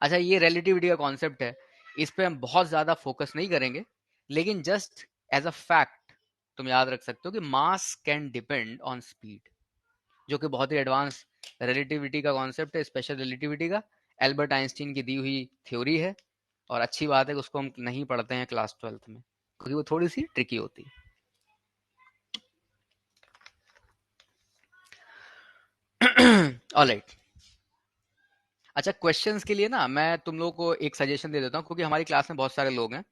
अच्छा, ये रिलेटिविटी का कॉन्सेप्ट है, इस पे हम बहुत ज्यादा फोकस नहीं करेंगे, लेकिन जस्ट एज अ फैक्ट तुम याद रख सकते हो कि मास कैन डिपेंड ऑन स्पीड, जो कि बहुत ही एडवांस रिलेटिविटी का कॉन्सेप्ट है, स्पेशल रिलेटिविटी का। एल्बर्ट आइंस्टीन की दी हुई थ्योरी है, और अच्छी बात है कि उसको हम नहीं पढ़ते हैं क्लास 12th में, क्योंकि वो थोड़ी सी ट्रिकी होती है। ऑलराइट। अच्छा, क्वेश्चंस के लिए ना मैं तुम लोगों को एक सजेशन दे देता हूँ, क्योंकि हमारी क्लास में बहुत सारे लोग हैं,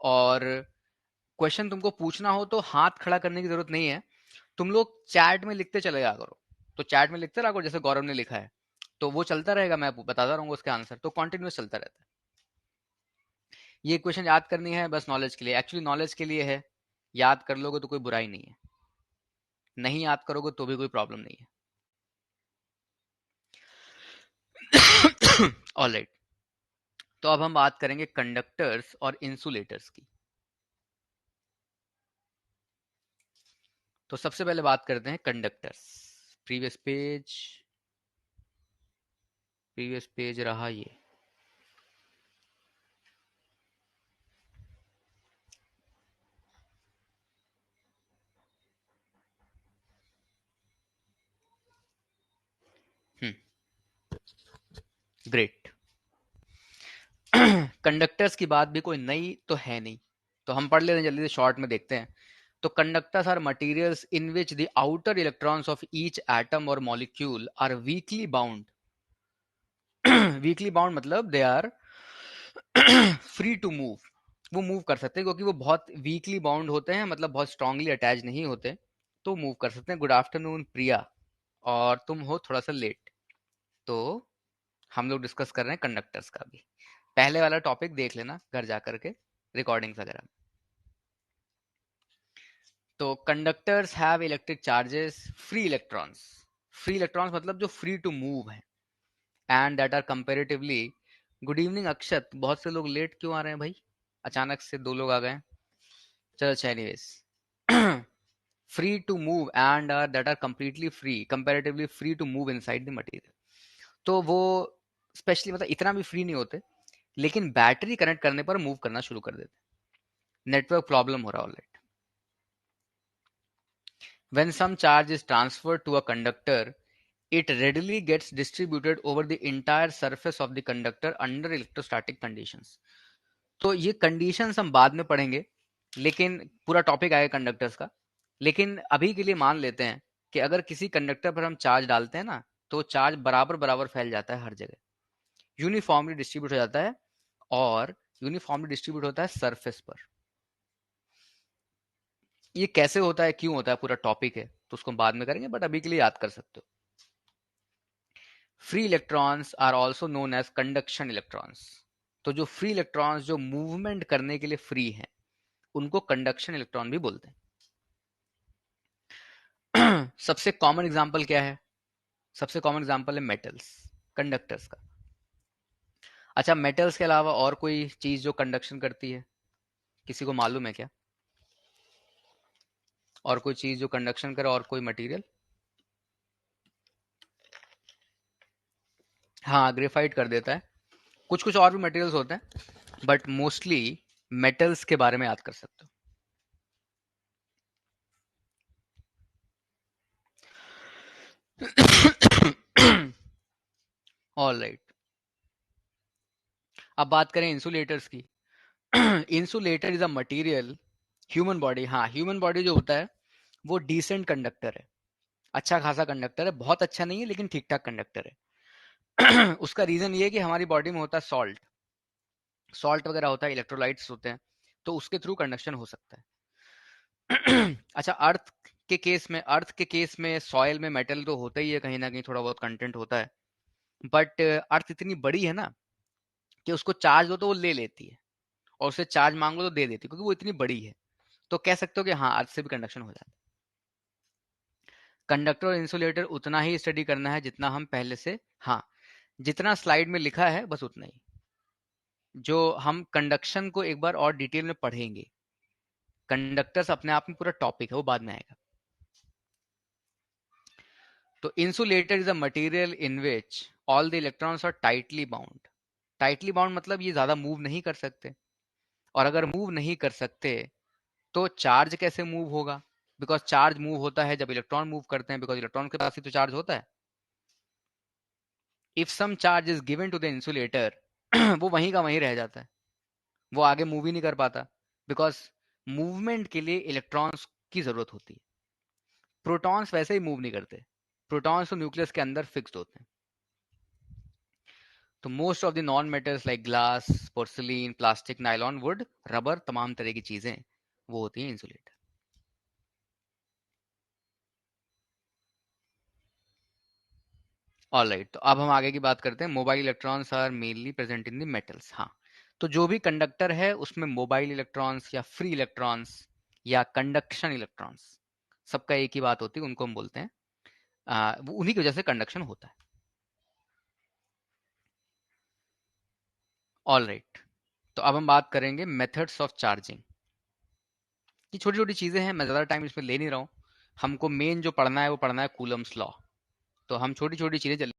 और क्वेश्चन तुमको पूछना हो तो हाथ खड़ा करने की जरूरत नहीं है, तुम लोग चैट में लिखते चले जाया करो। तो चैट में लिखते रहा करो, जैसे गौरव ने लिखा है तो वो चलता रहेगा, मैं बताता रहूंगा उसके आंसर, तो कॉन्टिन्यूस चलता रहता है। ये क्वेश्चन याद करनी है बस नॉलेज के लिए, एक्चुअली नॉलेज के लिए है, याद कर लोगे तो कोई बुराई नहीं है, नहीं याद करोगे तो भी कोई प्रॉब्लम नहीं है। ऑलराइट, तो अब हम बात करेंगे कंडक्टर्स और इंसुलेटर्स की। तो सबसे पहले बात करते हैं कंडक्टर्स। प्रीवियस पेज रहा ये। ग्रेट। कंडक्टर्स की बात भी कोई नई तो है नहीं, तो हम पढ़ लेते हैं जल्दी से, शॉर्ट में देखते हैं। तो conductors are materials in which the outer electrons of each atom और molecule are weakly bound. Weakly bound मतलब they are free to move, वो मूव कर सकते हैं क्योंकि वो बहुत वीकली बाउंड होते हैं, मतलब बहुत स्ट्रांगली अटैच नहीं होते, तो मूव कर सकते हैं। गुड आफ्टरनून प्रिया, और तुम हो थोड़ा सा लेट। तो हम लोग डिस्कस कर रहे हैं कंडक्टर्स का भी, पहले वाला टॉपिक देख लेना घर जा करके रिकॉर्डिंग्स वगैरह। तो conductors have electric charges, free electrons. Free electrons मतलब जो फ्री टू मूव है, and that are comparatively. Good evening Akshat, बहुत से लोग लेट क्यों आ रहे हैं भाई, अचानक से 2 लोग आ गए। चलो अच्छा, anyways, free to move and that are completely free, comparatively free to move inside the material. तो वो स्पेशली मतलब इतना भी फ्री नहीं होते, लेकिन बैटरी कनेक्ट करने पर मूव करना शुरू कर देते। नेटवर्क प्रॉब्लम हो रहा है already. When some charge is transferred to a conductor, it readily gets distributed over the entire surface of the conductor under electrostatic conditions. तो ये कंडीशंस हम बाद में पढ़ेंगे, लेकिन पूरा टॉपिक आएगा कंडक्टर्स का। लेकिन अभी के लिए मान लेते हैं कि अगर किसी कंडक्टर पर हम चार्ज डालते हैं ना, तो चार्ज बराबर बराबर फैल जाता है हर जगह, यूनिफॉर्मली डिस्ट्रीब्यूट हो जाता है, और यूनिफॉर्मली डिस्ट्रीब्यूट होता है सरफेस पर। ये कैसे होता है, क्यों होता है, पूरा टॉपिक है, तो उसको बाद में करेंगे, बट अभी के लिए याद कर सकते हो। Free electrons are also known as conduction electrons. तो जो फ्री इलेक्ट्रॉन्स जो मूवमेंट करने के लिए फ्री हैं, उनको कंडक्शन इलेक्ट्रॉन भी बोलते हैं। सबसे कॉमन एग्जांपल क्या है? सबसे कॉमन एग्जांपल है मेटल्स, कंडक्टर्स का। अच्छा, मेटल्स के अलावा और कोई चीज जो कंडक्शन करती है, किसी को मालूम है क्या? और कोई चीज जो कंडक्शन करे, और कोई मटेरियल? हाँ, ग्रेफाइट कर देता है। कुछ कुछ और भी मटेरियल्स होते हैं, बट मोस्टली मेटल्स के बारे में याद कर सकते हो। ऑल राइट, अब बात करें इंसुलेटर्स की। Insulator is a material, human body, हाँ ह्यूमन बॉडी जो होता है वो डिसेंट कंडक्टर है, अच्छा खासा कंडक्टर है, बहुत अच्छा नहीं है लेकिन ठीक ठाक कंडक्टर है। उसका रीजन ये है कि हमारी बॉडी में होता है सॉल्ट, सॉल्ट वगैरह होता है, इलेक्ट्रोलाइट्स होते हैं, तो उसके थ्रू कंडक्शन हो सकता है। अच्छा, अर्थ के केस में सॉइल में मेटल तो होता ही है, कहीं ना कहीं थोड़ा बहुत कंटेंट होता है, बट अर्थ इतनी बड़ी है ना कि उसको चार्ज दो तो वो ले लेती है, और उससे चार्ज मांगो तो दे देती है, क्योंकि वो इतनी बड़ी है। तो कह सकते हो कि हाँ, अर्थ से भी कंडक्शन हो जाता है। कंडक्टर और इंसुलेटर उतना ही स्टडी करना है जितना हम पहले से, हाँ, जितना स्लाइड में लिखा है बस उतना ही। जो हम कंडक्शन को एक बार और डिटेल में पढ़ेंगे, कंडक्टर्स अपने आप में पूरा टॉपिक है, वो बाद में आएगा। तो insulator is a material in which all the electrons are tightly bound. Tightly bound मतलब ये ज्यादा मूव नहीं कर सकते, और अगर मूव नहीं कर सकते तो चार्ज कैसे मूव होगा? बिकॉज चार्ज मूव होता है जब इलेक्ट्रॉन मूव करते हैं, बिकॉज इलेक्ट्रॉन के पास ही तो चार्ज होता है। If some charge is given to the insulator, वो वहीं का वहीं रह जाता है, वो आगे मूव ही नहीं कर पाता, बिकॉज मूवमेंट के लिए इलेक्ट्रॉन्स की जरूरत होती है। प्रोटॉन्स वैसे ही मूव नहीं करते, प्रोटॉन्स तो न्यूक्लियस के अंदर फिक्स्ड होते हैं। तो most of the non metals like glass, porcelain, plastic, nylon, would, rubber, तमाम तरह की चीजें वो होती है इंसुलेटर। ऑलराइट, तो अब हम आगे की बात करते हैं। Mobile electrons are mainly present in the metals. हाँ, तो जो भी कंडक्टर है उसमें मोबाइल इलेक्ट्रॉन्स या फ्री इलेक्ट्रॉन्स या कंडक्शन इलेक्ट्रॉन्स, सबका एक ही बात होती है, उनको हम बोलते हैं उन्हीं की वजह से कंडक्शन होता है। ऑलराइट, तो अब हम बात करेंगे मेथड्स ऑफ चार्जिंग। ये छोटी छोटी चीजें हैं, मैं ज्यादा टाइम इसमें ले नहीं रहा हूँ। हमको मेन जो पढ़ना है वो पढ़ना है कूलम्स लॉ, तो हम छोटी छोटी चीजें चल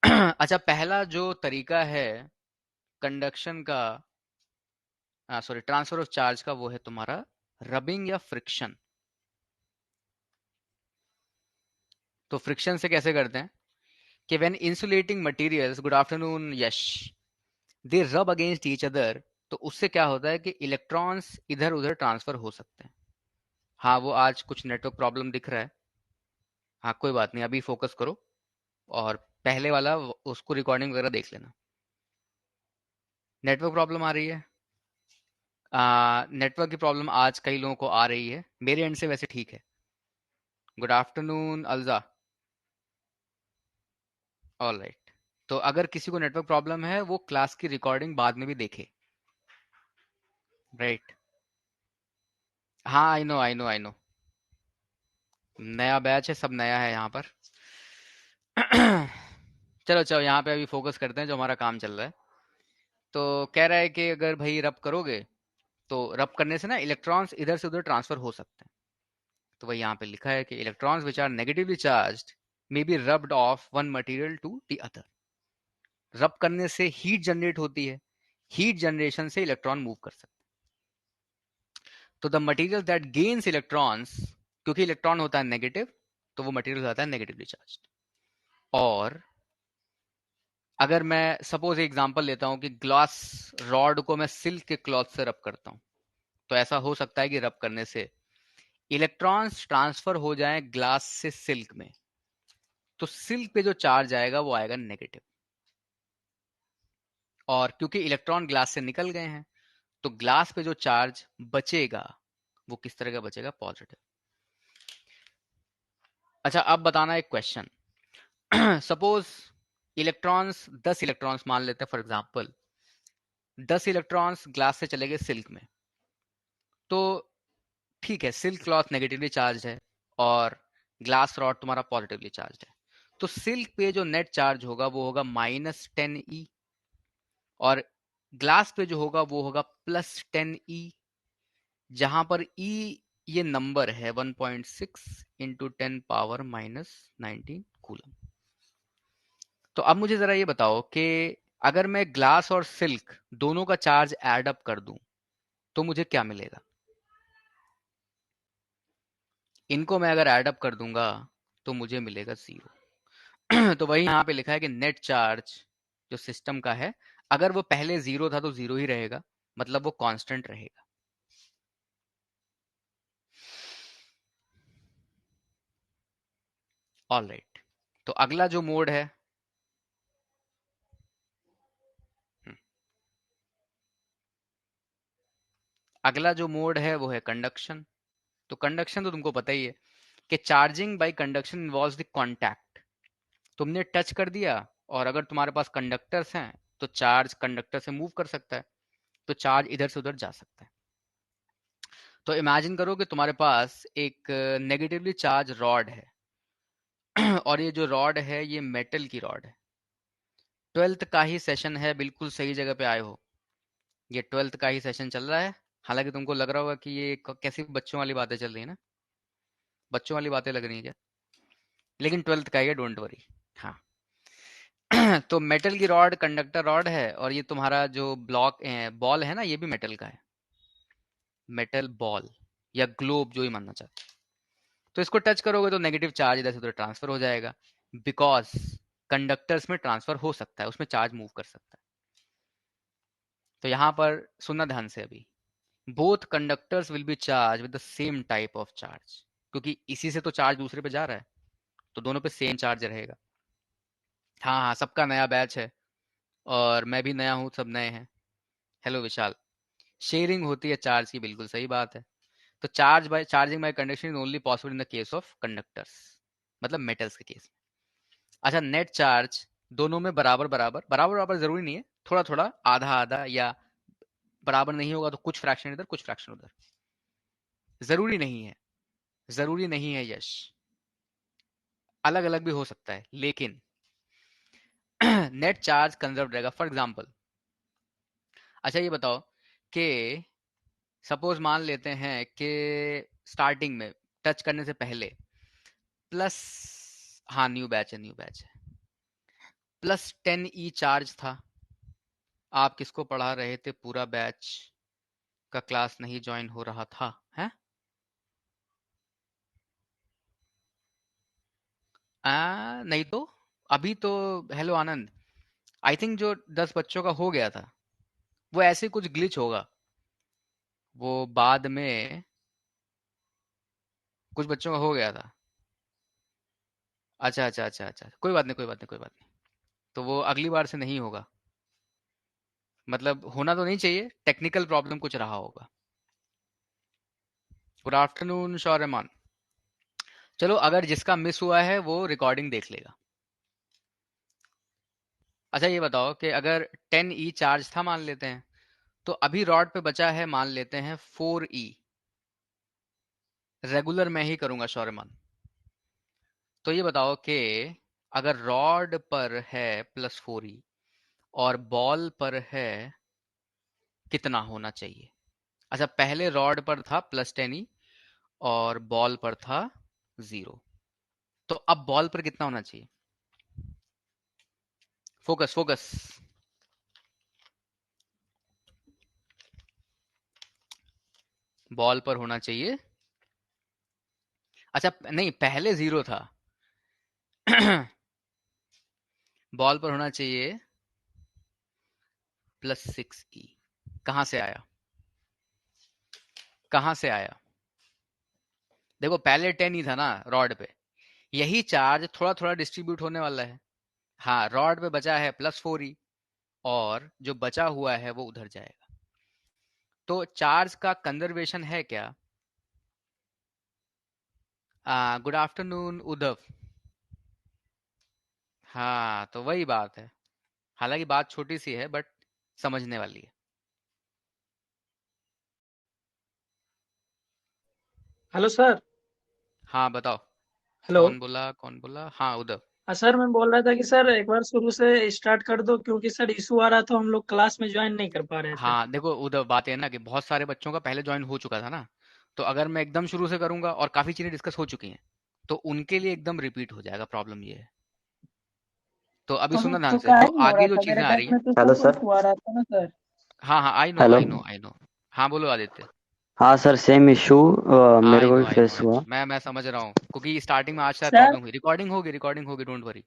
अच्छा, पहला जो तरीका है कंडक्शन का, सॉरी ट्रांसफर ऑफ चार्ज का, वो है तुम्हारा रबिंग या फ्रिक्शन। तो फ्रिक्शन से कैसे करते हैं कि when insulating materials, good afternoon Yash, they rub against each other, तो उससे क्या होता है कि इलेक्ट्रॉन्स इधर उधर ट्रांसफर हो सकते हैं। हाँ, वो आज कुछ नेटवर्क प्रॉब्लम दिख रहा है। हाँ, कोई बात नहीं, अभी फोकस करो और पहले वाला उसको रिकॉर्डिंग वगैरह देख लेना। नेटवर्क प्रॉब्लम आ रही है, नेटवर्क की प्रॉब्लम आज कई लोगों को आ रही है, मेरे एंड से वैसे ठीक है। Good afternoon Alja. All right, तो अगर किसी को नेटवर्क प्रॉब्लम है वो क्लास की रिकॉर्डिंग बाद में भी देखे। राइट, हाँ, I know I know I know, नया बैच है, सब नया है यहाँ पर। चलो चलो, यहाँ पे अभी फोकस करते हैं जो हमारा काम चल रहा है। तो कह रहा है कि अगर भाई रब करोगे तो रब करने से ना इलेक्ट्रॉन्स इधर से उधर ट्रांसफर हो सकते हैं। तो वही यहाँ पे लिखा है कि electrons which are negatively charged may be rubbed off one material to the other. Rub करने से हीट जनरेट होती है, हीट जनरेशन से इलेक्ट्रॉन मूव कर सकते हैं। तो the material that gains electrons, क्योंकि इलेक्ट्रॉन होता है नेगेटिव, तो वो मटेरियल होता है नेगेटिवली चार्ज्ड। और अगर मैं सपोज एग्जांपल लेता हूं कि ग्लास रॉड को मैं सिल्क के क्लॉथ से रब करता हूं, तो ऐसा हो सकता है कि रब करने से इलेक्ट्रॉन्स ट्रांसफर हो जाएं ग्लास से सिल्क में, तो सिल्क पे जो चार्ज आएगा वो आएगा नेगेटिव। और क्योंकि इलेक्ट्रॉन ग्लास से निकल गए हैं, तो ग्लास पे जो चार्ज बचेगा वो किस तरह का बचेगा? पॉजिटिव। अच्छा, अब बताना एक क्वेश्चन। सपोज इलेक्ट्रॉन्स 10 इलेक्ट्रॉन्स मान लेते हैं फॉर एग्जांपल, 10 इलेक्ट्रॉन्स ग्लास से चले गए सिल्क में, तो ठीक है, सिल्क क्लॉथ नेगेटिवली चार्ज है और ग्लास रॉड तुम्हारा पॉजिटिवली चार्ज है, तो सिल्क पे जो नेट चार्ज होगा वो होगा -10 E, और ग्लास पे जो होगा वो होगा +10 E, जहां पर E ये नंबर है 1.6 इंटू 10⁻⁻19 कूलम। तो अब मुझे जरा ये बताओ कि अगर मैं ग्लास और सिल्क दोनों का चार्ज ऐड अप कर दूं तो मुझे क्या मिलेगा? इनको मैं अगर ऐड अप कर दूंगा तो मुझे मिलेगा 0। तो वही यहाँ पे लिखा है कि नेट चार्ज जो सिस्टम का है, अगर वो पहले 0 था तो 0 ही रहेगा, मतलब वो कांस्टेंट रहेगा। ऑलराइट, तो अगला जो मोड है, अगला जो मोड है वो है कंडक्शन। तो कंडक्शन तो तुमको पता ही है कि charging by conduction involves the contact. तुमने टच कर दिया और अगर तुम्हारे पास कंडक्टर्स हैं तो चार्ज कंडक्टर से मूव कर सकता है, तो चार्ज इधर से उधर जा सकता है। तो इमेजिन करो कि तुम्हारे पास एक नेगेटिवली चार्ज रॉड है और ये जो रॉड है ये मेटल की रॉड है। 12th का ही सेशन है, बिल्कुल सही जगह पे आए हो। ये 12th का ही सेशन चल रहा है, हालांकि तुमको लग रहा होगा कि ये कैसी बच्चों वाली बातें चल रही है ना, बच्चों वाली बातें लग रही है क्या? लेकिन 12th का ही है, डोंट वरी। हाँ। तो मेटल की रॉड कंडक्टर रॉड है, और ये तुम्हारा जो ब्लॉक बॉल है ना, ये भी मेटल का है, मेटल बॉल या ग्लोब, जो ही मानना चाहते हो। तो इसको टच करोगे तो नेगेटिव चार्ज इधर से उधर ट्रांसफर हो जाएगा, बिकॉज कंडक्टर्स में ट्रांसफर हो सकता है, उसमें चार्ज मूव कर सकता है। तो यहाँ पर सुनना ध्यान से अभी, both conductors will be charge with the same type of charge, क्योंकि इसी से तो चार्ज दूसरे पे जा रहा है, तो दोनों पे सेम चार्ज रहेगा। हाँ हाँ, सबका नया बैच है और मैं भी नया हूँ, सब नए हैं। हेलो विशाल। शेयरिंग होती है चार्ज की, बिल्कुल सही बात है। तो charging by conduction is only possible in the case of conductors, मतलब मेटल्स के केस में। अच्छा, नेट चार्ज दोनों में बराबर बराबर, बराबर बराबर जरूरी नहीं है, थोड़ा थोड़ा, आधा आधा, या बराबर नहीं होगा तो कुछ फ्रैक्शन इधर कुछ फ्रैक्शन उधर, जरूरी नहीं है, जरूरी नहीं है यश, अलग अलग भी हो सकता है, लेकिन नेट चार्ज कंजर्व रहेगा। फॉर एग्जाम्पल, अच्छा ये बताओ कि सपोज मान लेते हैं कि स्टार्टिंग में टच करने से पहले प्लस, हाँ न्यू बैच है, न्यू बैच है, +10 E चार्ज था। आप किसको पढ़ा रहे थे? पूरा बैच का क्लास नहीं ज्वाइन हो रहा था, हैं? नहीं तो अभी तो, हेलो आनंद, आई थिंक जो 10 बच्चों का हो गया था वो ऐसे कुछ ग्लिच होगा, वो बाद में कुछ बच्चों का हो गया था। अच्छा अच्छा अच्छा अच्छा, कोई बात नहीं, कोई बात नहीं, कोई बात नहीं, तो वो अगली बार से नहीं होगा, मतलब होना तो नहीं चाहिए, टेक्निकल प्रॉब्लम कुछ रहा होगा। Good afternoon Shauryaman. चलो, अगर जिसका मिस हुआ है वो रिकॉर्डिंग देख लेगा। अच्छा ये बताओ कि अगर 10E चार्ज था मान लेते हैं, तो अभी रॉड पे बचा है मान लेते हैं 4E। रेगुलर मैं ही करूंगा शौर्यमान। तो ये बताओ कि अगर रॉड पर है +4E और बॉल पर है कितना होना चाहिए? अच्छा, पहले रॉड पर था +10E और बॉल पर था 0, तो अब बॉल पर कितना होना चाहिए? Focus focus. बॉल पर होना चाहिए, अच्छा नहीं, पहले 0 था। बॉल पर होना चाहिए +6E। कहां से आया, कहां से आया? देखो पहले 10 ही था ना रॉड पे, यही चार्ज थोड़ा थोड़ा डिस्ट्रीब्यूट होने वाला है। हाँ, रॉड पे बचा है +4E और जो बचा हुआ है वो उधर जाएगा, तो चार्ज का कंजर्वेशन है क्या? Good afternoon Uddhav. हाँ, तो वही बात है, हालांकि बात छोटी सी है बट समझने वाली है। Hello sir. हाँ बताओ, हेलो। कौन बोला, कौन बोला? हाँ उद्धव। सर मैं बोल रहा था कि सर एक बार शुरू से स्टार्ट कर दो, क्योंकि सर इशू आ रहा था, हम लोग क्लास में ज्वाइन नहीं कर पा रहे थे। हाँ देखो उद्धव, बात है ना कि बहुत सारे बच्चों का पहले ज्वाइन हो चुका था ना, तो अगर मैं एकदम शुरू से करूंगा और काफी चीजें डिस्कस हो चुकी हैं तो उनके लिए एकदम रिपीट हो जाएगा, प्रॉब्लम ये है। तो अभी सुनना ध्यान तो से, काहे जो नहीं हो आगे रहा जो था? चीजें मेरे आ बैच रही में हैं। तो हेलो सब सर। इशू आ रहा था ना सर। हाँ हाँ, I know hello. I know I know. हाँ बोलो आदित्य। हाँ सर, सेम इशू मेरे को भी I know face I know, हुआ। मैं समझ रहा हूँ, क्योंकि स्टार्टिंग में आज शायद सर प्रॉब्लम हुई। रिकॉर्डिंग होगी, रिकॉर्डिंग होगी, डोंट वरी।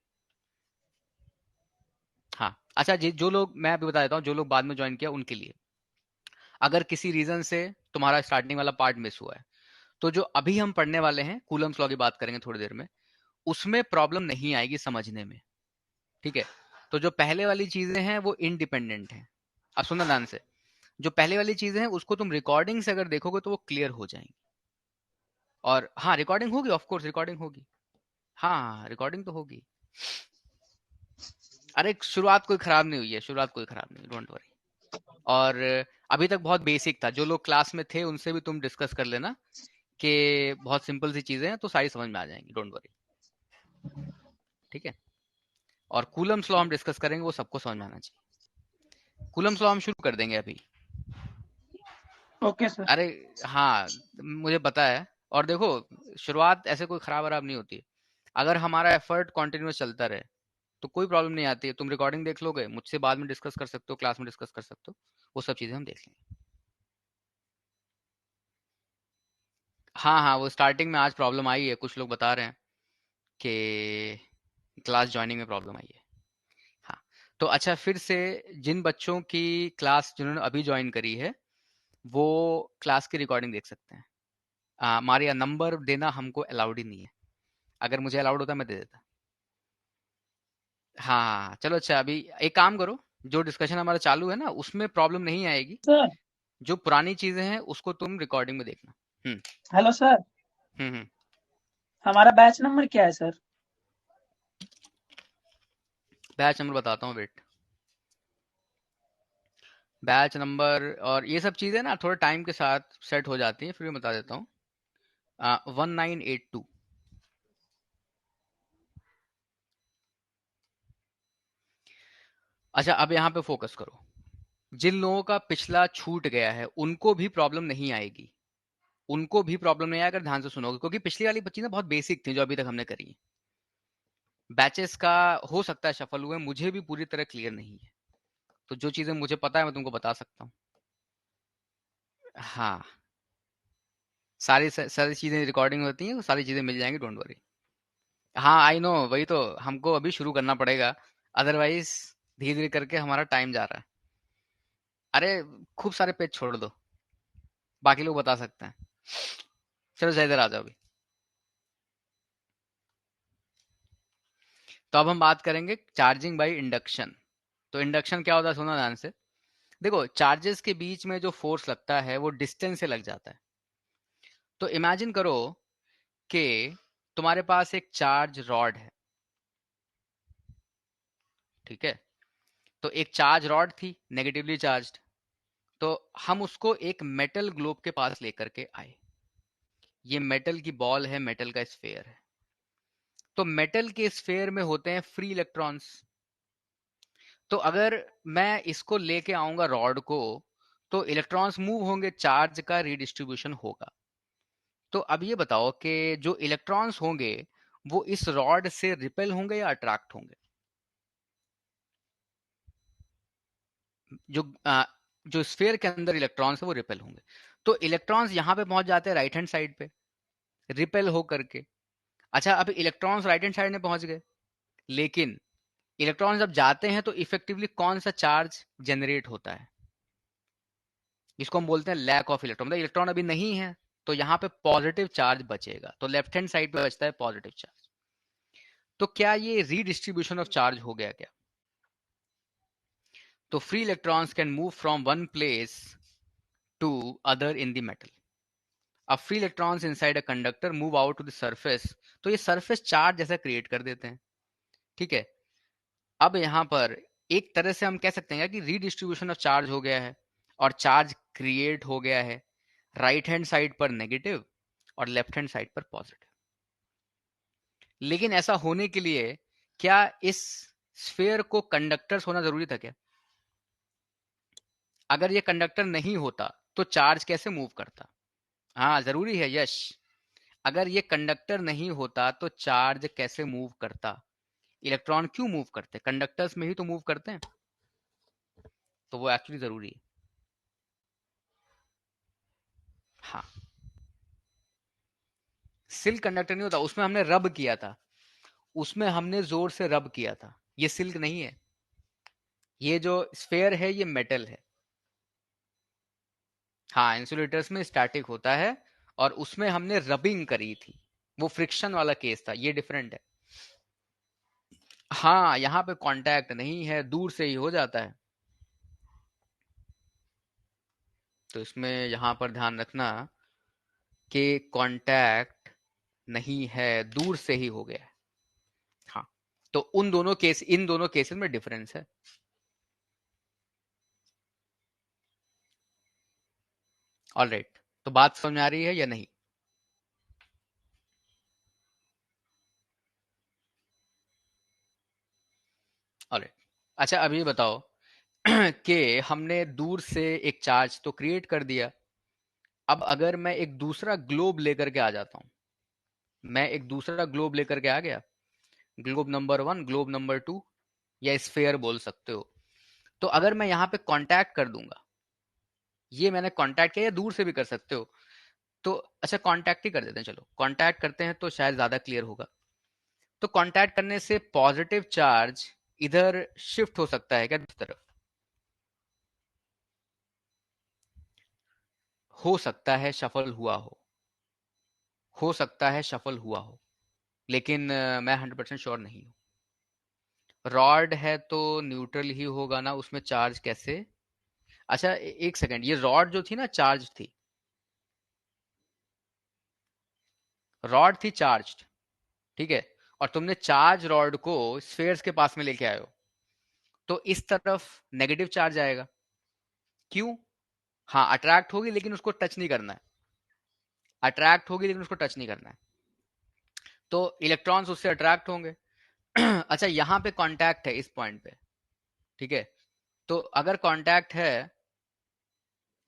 हाँ, अच्छा जो लोग, मैं अभी बता देता हूँ, जो लोग बाद में ज्वाइन किया उनके लिए, अगर किसी रीजन से तुम्हारा स्टार्टिंग वाला पार्ट मिस हुआ है, तो जो अभी हम पढ़ने वाले हैं, कूलम्स लॉ की बात करेंगे थोड़ी देर में, उसमें प्रॉब्लम नहीं आएगी समझने में, ठीक है? तो जो पहले वाली चीजें हैं वो इंडिपेंडेंट हैं। अब सुनना ध्यान से, जो पहले वाली चीजें हैं उसको तुम रिकॉर्डिंग से अगर देखोगे तो वो क्लियर हो जाएंगी। और हाँ, रिकॉर्डिंग होगी, ऑफ कोर्स रिकॉर्डिंग होगी। हाँ, रिकॉर्डिंग तो होगी। अरे शुरुआत कोई खराब नहीं हुई है, शुरुआत कोई खराब नहीं, डोंट वरी। और अभी तक बहुत बेसिक था, जो लोग क्लास में थे उनसे भी तुम डिस्कस कर लेना कि बहुत सिंपल सी चीजें हैं, तो सारी समझ में आ जाएंगी, डोंट वरी, ठीक है? और कूलम्स लॉ हम डिस्कस करेंगे, वो सबको समझ में आना चाहिए। कूलम्स लॉ हम शुरू कर देंगे अभी। Okay sir. अरे हाँ, मुझे पता है। और देखो, शुरुआत ऐसे कोई खराब वराब नहीं होती है, अगर हमारा एफर्ट कॉन्टिन्यूस चलता रहे तो कोई प्रॉब्लम नहीं आती है। तुम रिकॉर्डिंग देख लोगे, मुझसे बाद में डिस्कस कर सकते हो, क्लास में डिस्कस कर सकते हो, वो सब चीजें हम देख लेंगे। हाँ हाँ, वो स्टार्टिंग में आज प्रॉब्लम आई है, कुछ लोग बता रहे हैं कि क्लास ज्वाइनिंग में प्रॉब्लम आई है। हाँ, तो अच्छा, फिर से जिन बच्चों की क्लास जिन्होंने अभी ज्वाइन करी है वो क्लास की रिकॉर्डिंग देख सकते हैं। मारिया, नंबर देना हमको अलाउड ही नहीं है, अगर मुझे अलाउड होता मैं दे देता। हाँ चलो, अच्छा अभी एक काम करो, जो डिस्कशन हमारा चालू है ना उसमें प्रॉब्लम नहीं आएगी। सर जो पुरानी चीजें हैं उसको तुम रिकॉर्डिंग में देखना। हेलो सर, हम्म। हमारा बैच नंबर क्या है सर? बैच नंबर बताता हूँ, वेट। बैच नंबर और ये सब चीजें ना थोड़ा टाइम के साथ सेट हो जाती हैं, फिर मैं बता देता हूँ। 1982। अच्छा, अब यहाँ पे फोकस करो। जिन लोगों का पिछला छूट गया है उनको भी प्रॉब्लम नहीं आएगी, उनको भी प्रॉब्लम नहीं आएगा, ध्यान से सुनोगे, क्योंकि पिछली वाली चीजें बहुत बेसिक थी जो अभी तक हमने करी है। बैचेस का हो सकता है शफल हुए, मुझे भी पूरी तरह क्लियर नहीं है, तो जो चीजें मुझे पता है मैं तुमको बता सकता हूँ। हाँ, सारी सारी चीजें रिकॉर्डिंग होती हैं, वो सारी चीजें मिल जाएंगी, डोंट वरी। हाँ आई नो, वही तो, हमको अभी शुरू करना पड़ेगा, अदरवाइज धीरे धीरे करके हमारा टाइम जा रहा है। अरे खूब सारे पेज छोड़ दो, बाकी लोग बता सकते हैं। चलो जरा इधर आ जाओ अभी। तो अब हम बात करेंगे चार्जिंग बाय इंडक्शन। तो इंडक्शन क्या होता है, सुनो ध्यान से। देखो, चार्जेस के बीच में जो फोर्स लगता है वो डिस्टेंस से लग जाता है। तो इमेजिन करो कि तुम्हारे पास एक चार्ज रॉड है, ठीक है। तो एक चार्ज रॉड थी, नेगेटिवली चार्ज्ड। तो हम उसको एक मेटल ग्लोब के पास लेकर के आए। ये मेटल की बॉल है, मेटल का स्फेयर है। तो मेटल के स्फेयर में होते हैं फ्री इलेक्ट्रॉन्स। तो अगर मैं इसको लेके आऊंगा रॉड को, तो इलेक्ट्रॉन्स मूव होंगे, चार्ज का रिडिस्ट्रीब्यूशन होगा। तो अब ये बताओ कि जो इलेक्ट्रॉन्स होंगे वो इस रॉड से रिपेल होंगे या अट्रैक्ट होंगे? जो जो स्फीयर के अंदर इलेक्ट्रॉन्स है वो रिपेल होंगे। तो इलेक्ट्रॉन्स यहाँ पे पहुंच जाते हैं राइट हैंड साइड पे, रिपेल हो करके। अच्छा, अब इलेक्ट्रॉन्स राइट हैंड साइड में पहुंच गए, लेकिन इलेक्ट्रॉन्स जब जाते हैं तो इफेक्टिवली कौन सा चार्ज जनरेट होता है? इसको हम बोलते हैं लैक ऑफ इलेक्ट्रॉन, मतलब इलेक्ट्रॉन अभी नहीं है, तो यहाँ पे पॉजिटिव चार्ज बचेगा, तो लेफ्ट हैंड साइड पे बचता है पॉजिटिव चार्ज। तो क्या ये रीडिस्ट्रीब्यूशन ऑफ चार्ज हो गया क्या? तो free electrons can move from one place to other in the metal. अब free electrons inside a conductor move out to the surface, तो ये सरफेस चार्ज जैसा क्रिएट कर देते हैं, ठीक है। अब यहाँ पर एक तरह से हम कह सकते हैं कि रीडिस्ट्रीब्यूशन ऑफ चार्ज हो गया है और चार्ज क्रिएट हो गया है, राइट हैंड साइड पर नेगेटिव और लेफ्ट हैंड साइड पर पॉजिटिव। लेकिन ऐसा होने के लिए क्या इस स्फेयर को कंडक्टर्स होना जरूरी था क्या? अगर ये कंडक्टर नहीं होता तो चार्ज कैसे मूव करता? हाँ जरूरी है, यश। अगर ये कंडक्टर नहीं होता तो चार्ज कैसे मूव करता? इलेक्ट्रॉन क्यों मूव करते? कंडक्टर्स में ही तो मूव करते हैं, तो वो एक्चुअली जरूरी है। हाँ, सिल्क कंडक्टर नहीं होता, उसमें हमने रब किया था, उसमें हमने जोर से रब किया था, ये सिल्क नहीं है। ये जो स्फेयर है ये मेटल है। हाँ, इंसुलेटर्स में स्टैटिक होता है और उसमें हमने रबिंग करी थी, वो फ्रिक्शन वाला केस था, ये डिफरेंट है। हाँ, यहाँ पे कांटेक्ट नहीं है, दूर से ही हो जाता है। तो इसमें यहाँ पर ध्यान रखना कि कांटेक्ट नहीं है, दूर से ही हो गया है। हाँ, तो इन दोनों केसेस में डिफरेंस है। ऑलराइट, तो बात समझ में आ रही है या नहीं? ऑलराइट। अच्छा, अब ये बताओ कि हमने दूर से एक चार्ज तो क्रिएट कर दिया। अब अगर मैं एक दूसरा ग्लोब लेकर के आ जाता हूं, मैं एक दूसरा ग्लोब लेकर के आ गया, ग्लोब नंबर 1, ग्लोब नंबर 2, या स्फेयर बोल सकते हो। तो अगर मैं यहाँ पे कांटेक्ट कर दूंगा, ये मैंने कांटेक्ट किया, या दूर से भी कर सकते हो, तो अच्छा कांटेक्ट ही कर देते हैं, चलो कांटेक्ट करते हैं तो शायद ज्यादा क्लियर होगा। तो कांटेक्ट करने से पॉजिटिव चार्ज इधर शिफ्ट हो सकता है क्या दूसरी तरफ? हो सकता है शफल हुआ हो सकता है शफल हुआ हो, लेकिन मैं 100% श्योर नहीं हूँ। रॉड है तो न्यूट्रल ही होगा ना, उसमें चार्ज कैसे? अच्छा एक सेकंड, ये रॉड जो थी ना चार्ज थी, रॉड थी चार्ज, ठीक है, और तुमने चार्ज रॉड को स्फेयर्स के पास में लेके आए हो, तो इस तरफ नेगेटिव चार्ज आएगा, क्यों? हाँ अट्रैक्ट होगी लेकिन उसको टच नहीं करना है, अट्रैक्ट होगी लेकिन उसको टच नहीं करना है, तो इलेक्ट्रॉन्स उससे अट्रैक्ट होंगे। अच्छा यहाँ पे कांटेक्ट है इस पॉइंट पे, ठीक है, तो अगर कांटेक्ट है,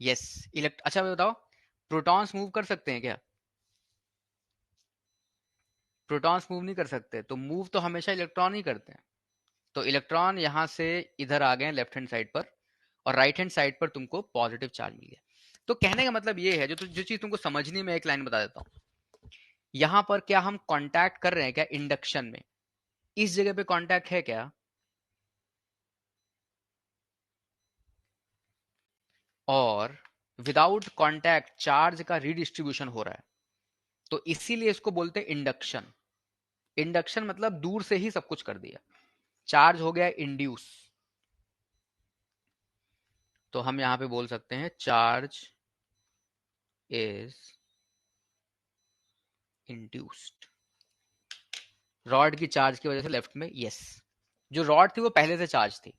यस अच्छा बताओ, प्रोटॉन्स मूव कर सकते हैं क्या? प्रोटॉन्स मूव नहीं कर सकते, तो मूव तो हमेशा इलेक्ट्रॉन ही करते हैं, तो इलेक्ट्रॉन यहां से इधर आ गए लेफ्ट हैंड साइड पर, और राइट हैंड साइड पर तुमको पॉजिटिव चार्ज मिल गया। तो कहने का मतलब ये है, जो चीज तुमको समझनी में, एक लाइन बता देता हूं, यहां पर क्या हम कांटेक्ट कर रहे हैं क्या इंडक्शन में? इस जगह पे कांटेक्ट है क्या? और विदाउट कांटेक्ट चार्ज का रीडिस्ट्रीब्यूशन हो रहा है, तो इसीलिए इसको बोलते हैं इंडक्शन। इंडक्शन मतलब दूर से ही सब कुछ कर दिया, चार्ज हो गया इंड्यूस, तो हम यहां पे बोल सकते हैं चार्ज इज इंड्यूस्ड, रॉड की चार्ज की वजह से लेफ्ट में, यस, जो रॉड थी वो पहले से चार्ज थी,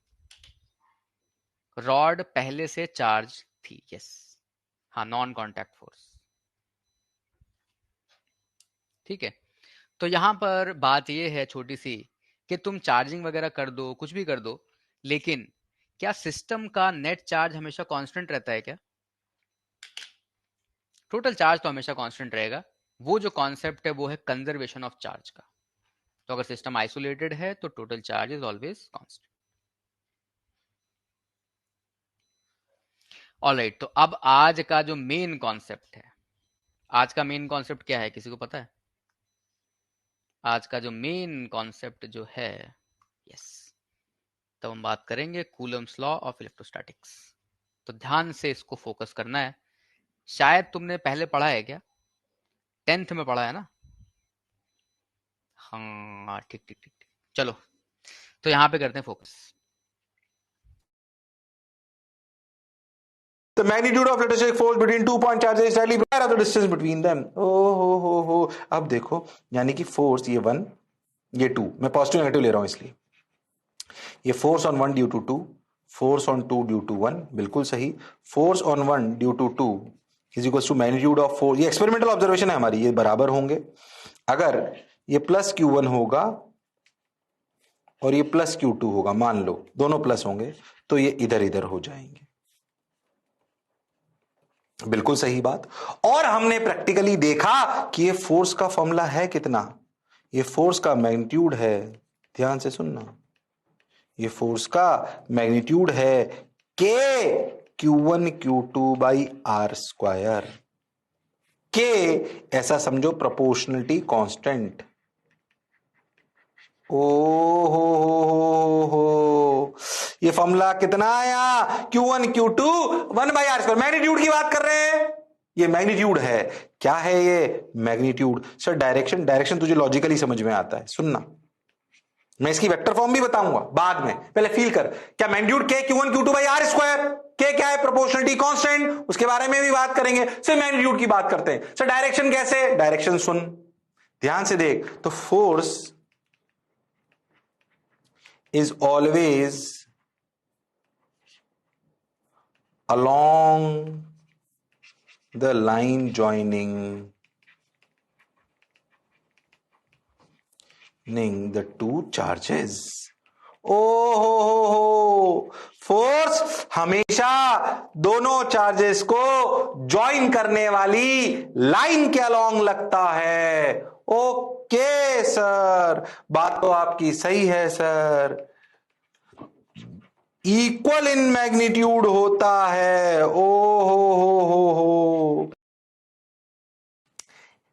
रॉड पहले से चार्ज थी, यस, हाँ नॉन कांटेक्ट फोर्स, ठीक है। तो यहां पर बात ये है छोटी सी, कि तुम चार्जिंग वगैरह कर दो, कुछ भी कर दो, लेकिन क्या सिस्टम का नेट चार्ज हमेशा कांस्टेंट रहता है क्या? टोटल चार्ज तो हमेशा कांस्टेंट रहेगा, वो जो कॉन्सेप्ट है वो है कंजर्वेशन ऑफ चार्ज का, तो अगर सिस्टम आइसोलेटेड है तो total charge is always constant. Alright, तो अब आज का जो मेन कॉन्सेप्ट है, आज का मेन कॉन्सेप्ट क्या है, किसी को पता है? आज का जो मेन कॉन्सेप्ट जो है, यस, तब हम बात करेंगे कूलम्स लॉ ऑफ इलेक्ट्रोस्टैटिक्स। तो ध्यान से इसको फोकस करना है, शायद तुमने पहले पढ़ा है क्या, 10th में पढ़ा है ना? हाँ ठीक ठीक ठीक ठीक, चलो तो यहाँ पे करते हैं focus. The magnitude of electrostatic force between 2 point charges is slightly greater of the distance between them. हो अब देखो, यानी कि फोर्स ये 1 ये 2, मैं पॉजिटिव नेगेटिव ले रहा हूं इसलिए, ये force on 1 due to 2, force on 2 due to 1, बिल्कुल सही, force on 1 due to 2 is equal to magnitude of force, ये एक्सपेरिमेंटल ऑब्जर्वेशन है हमारी, ये बराबर होंगे, अगर ये प्लस Q1 होगा और ये प्लस Q2 होगा, मान लो दोनों प्लस होंगे, तो ये इधर इधर हो जाएंगे, बिल्कुल सही बात। और हमने प्रैक्टिकली देखा कि ये फोर्स का फॉर्मूला है कितना, ये फोर्स का मैग्नीट्यूड है, ध्यान से सुनना, ये फोर्स का मैग्नीट्यूड है K Q1 Q2 by R square, K ऐसा समझो प्रोपोर्शनलिटी कांस्टेंट, ओ हो, ये फॉर्मूला कितना आया, Q1 Q2 1 by R square, magnitude की बात कर रहे हैं, ये मैग्नीट्यूड है, क्या है ये मैग्नीट्यूड? सर डायरेक्शन तुझे लॉजिकली समझ में आता है, सुनना, मैं इसकी वेक्टर फॉर्म भी बताऊंगा बाद में, पहले फील कर, क्या magnitude K Q1 Q2 by R square, K क्या है, प्रोपोर्शनलिटी कांस्टेंट, उसके बारे में भी बात करेंगे, सिर्फ मैग्नीट्यूड की बात करते हैं। सर डायरेक्शन कैसे, डायरेक्शन सुन, ध्यान से देख, तो force is always along the line joining the two charges। हो, फोर्स हमेशा दोनों चार्जेस को ज्वाइन करने वाली लाइन के अलोंग लगता है। ओके सर, बात तो आपकी सही है सर, इक्वल इन मैग्नीट्यूड होता है। ओ हो,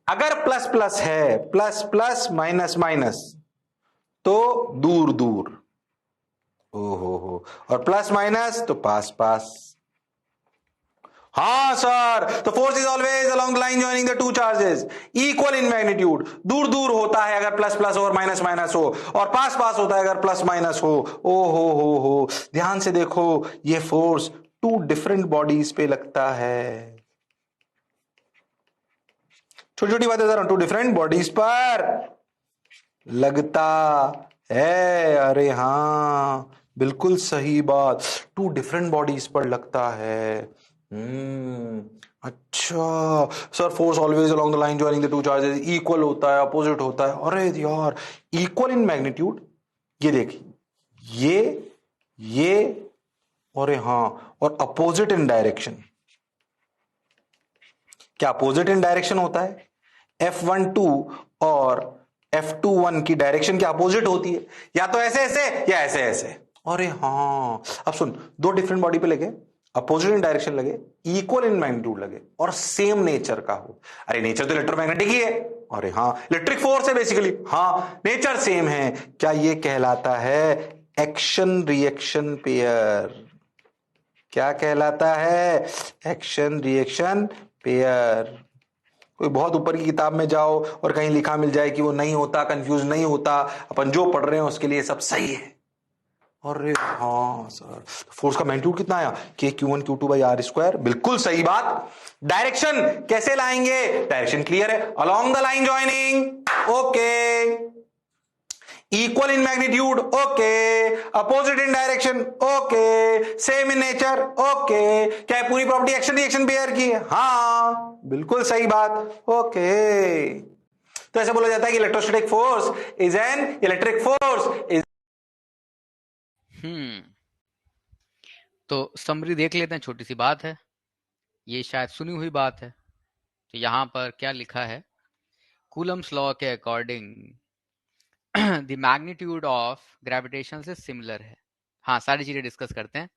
अगर प्लस प्लस है, प्लस प्लस माइनस माइनस, तो दूर दूर, हो, और प्लस माइनस तो पास पास। हाँ सर, तो force is always along the line joining the two charges, equal in magnitude, दूर दूर होता है अगर प्लस प्लस और माइनस माइनस हो, और पास पास होता है अगर प्लस माइनस हो। ओ हो, ध्यान से देखो, ये फोर्स टू डिफरेंट बॉडीज पे लगता है। छोटी छोटी बातें बता रहा हूं, टू डिफरेंट बॉडीज पर लगता है। अरे हाँ, बिल्कुल सही बात, टू डिफरेंट बॉडीज पर लगता है। अच्छा sir, force always along the line joining the two charges equal होता है, अपोजिट होता है? अरे यार, इक्वल इन मैग्नीट्यूड, ये देखिए, ये और हाँ, और अपोजिट इन डायरेक्शन। क्या अपोजिट इन डायरेक्शन होता है? F12 और F21 की डायरेक्शन क्या अपोजिट होती है? या तो ऐसे ऐसे या ऐसे ऐसे। अरे हाँ, अब सुन, दो डिफरेंट बॉडी पे लगे, अपोजिट इन डायरेक्शन लगे, इक्वल इन मैग्नीट्यूड लगे और सेम नेचर का हो। अरे नेचर तो इलेक्ट्रोमैग्नेटिक ही है। अरे हाँ, इलेक्ट्रिक फोर्स है बेसिकली। हाँ, नेचर सेम है। क्या ये कहलाता है एक्शन रिएक्शन पेयर? क्या कहलाता है? Action reaction pair. कोई बहुत ऊपर की किताब में जाओ और कहीं लिखा मिल जाए कि वो नहीं होता, कंफ्यूज नहीं होता, अपन जो पढ़ रहे हैं उसके लिए सब सही है। अरे हाँ सर, फोर्स का मैग्नीट्यूड कितना आया? के Q1 Q2 by R square. बिल्कुल सही बात। डायरेक्शन कैसे लाएंगे? डायरेक्शन क्लियर है, along the line joining. Okay, equal in magnitude, okay, opposite in direction, okay, same in nature, okay. क्या है पूरी प्रॉपर्टी एक्शन रिएक्शन पेयर की है? हाँ, बिल्कुल सही बात, ओके। तो ऐसे बोला जाता है कि electrostatic force is an electric force is. तो समरी देख लेते हैं, छोटी सी बात है, ये शायद सुनी हुई बात है। तो यहाँ पर क्या लिखा है, कूलम्स लॉ के according the magnitude of gravitation से सिमिलर है। हाँ, सारी चीजें डिस्कस करते हैं।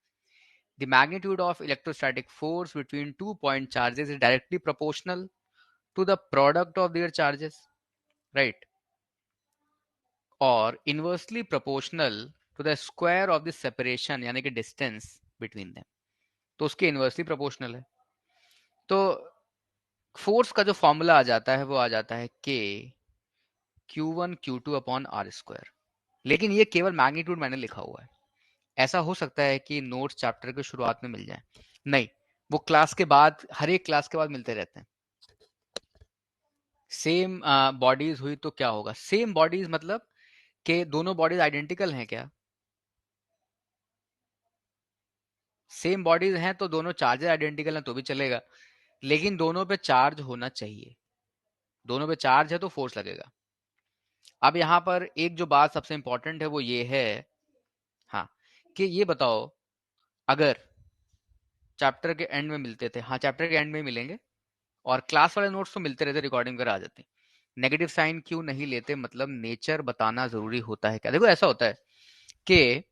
The magnitude of electrostatic force between 2 point charges is directly proportional to the product of their charges, right, और inversely proportional to the square of the separation, यानी कि डिस्टेंस बिटवीन देम। तो उसके इनवर्सली प्रोपोर्शनल है। तो force का जो formula आ जाता है वो आ जाता है K Q1 Q2 upon R square. लेकिन ये केवल मैग्नीट्यूड मैंने लिखा हुआ है। ऐसा हो सकता है कि नोट्स चैप्टर के शुरुआत में मिल जाए, नहीं, वो क्लास के बाद, हर एक क्लास के बाद मिलते रहते हैं। सेम बॉडीज हुई तो क्या होगा? सेम बॉडीज मतलब कि दोनों बॉडीज आइडेंटिकल हैं क्या? सेम बॉडीज हैं तो दोनों चार्जेस आइडेंटिकल हैं तो भी चलेगा, लेकिन दोनों पे चार्ज होना चाहिए। दोनों पे चार्ज है तो फोर्स लगेगा। अब यहाँ पर एक जो बात सबसे इंपॉर्टेंट है वो ये है, हाँ, कि ये बताओ, अगर चैप्टर के एंड में मिलते थे, हाँ चैप्टर के एंड में मिलेंगे, और क्लास वाले नोट्स तो मिलते रहते, रिकॉर्डिंग वगैरह आ जाती, नेगेटिव साइन क्यों नहीं लेते? मतलब नेचर बताना जरूरी होता है क्या? देखो ऐसा होता है कि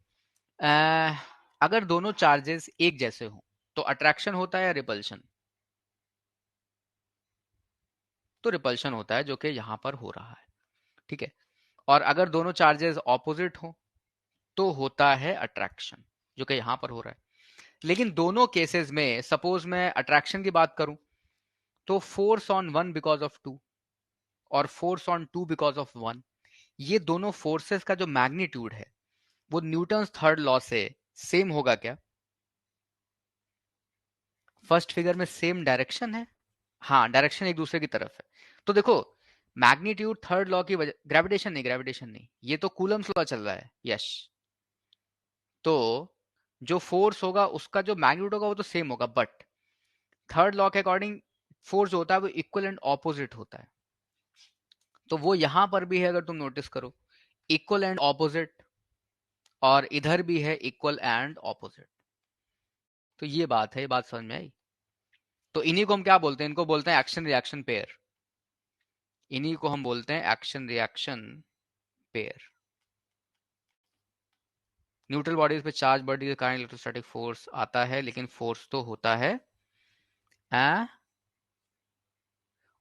अगर दोनों चार्जेस एक जैसे हो तो अट्रैक्शन होता है या रिपल्शन? तो रिपल्शन होता है, जो कि यहाँ पर हो रहा है, ठीक है। और अगर दोनों चार्जेस ऑपोजिट हो तो होता है अट्रैक्शन, जो कि यहाँ पर हो रहा है। लेकिन दोनों केसेस में सपोज मैं अट्रैक्शन की बात करूं तो force on one because of two और force on two because of one, ये दोनों फोर्सेस का जो मैग्नीट्यूड है वो न्यूटन्स थर्ड लॉ से सेम होगा क्या? फर्स्ट फिगर में सेम डायरेक्शन है, हाँ डायरेक्शन एक दूसरे की तरफ है। तो देखो, मैग्नीट्यूड थर्ड लॉ की वजह, ग्रेविटेशन नहीं, ये तो कूलम्स लॉ चल रहा है, यस। तो जो फोर्स होगा उसका जो मैग्नीट्यूड होगा वो तो सेम होगा, बट थर्ड लॉ के अकॉर्डिंग फोर्स होता है वो इक्वल एंड ऑपोजिट होता है। तो वो यहां पर भी है, अगर तुम नोटिस करो, इक्वल एंड ऑपोजिट, और इधर भी है इक्वल एंड ऑपोजिट। तो ये बात है, ये बात समझ में आई? तो इन्हीं को हम क्या बोलते हैं? इनको बोलते हैं एक्शन रिएक्शन पेयर। इन्हीं को हम बोलते हैं action reaction pair. Neutral bodies पे चार्ज बॉडी के कारण इलेक्ट्रोस्टैटिक फोर्स आता है, लेकिन फोर्स तो होता है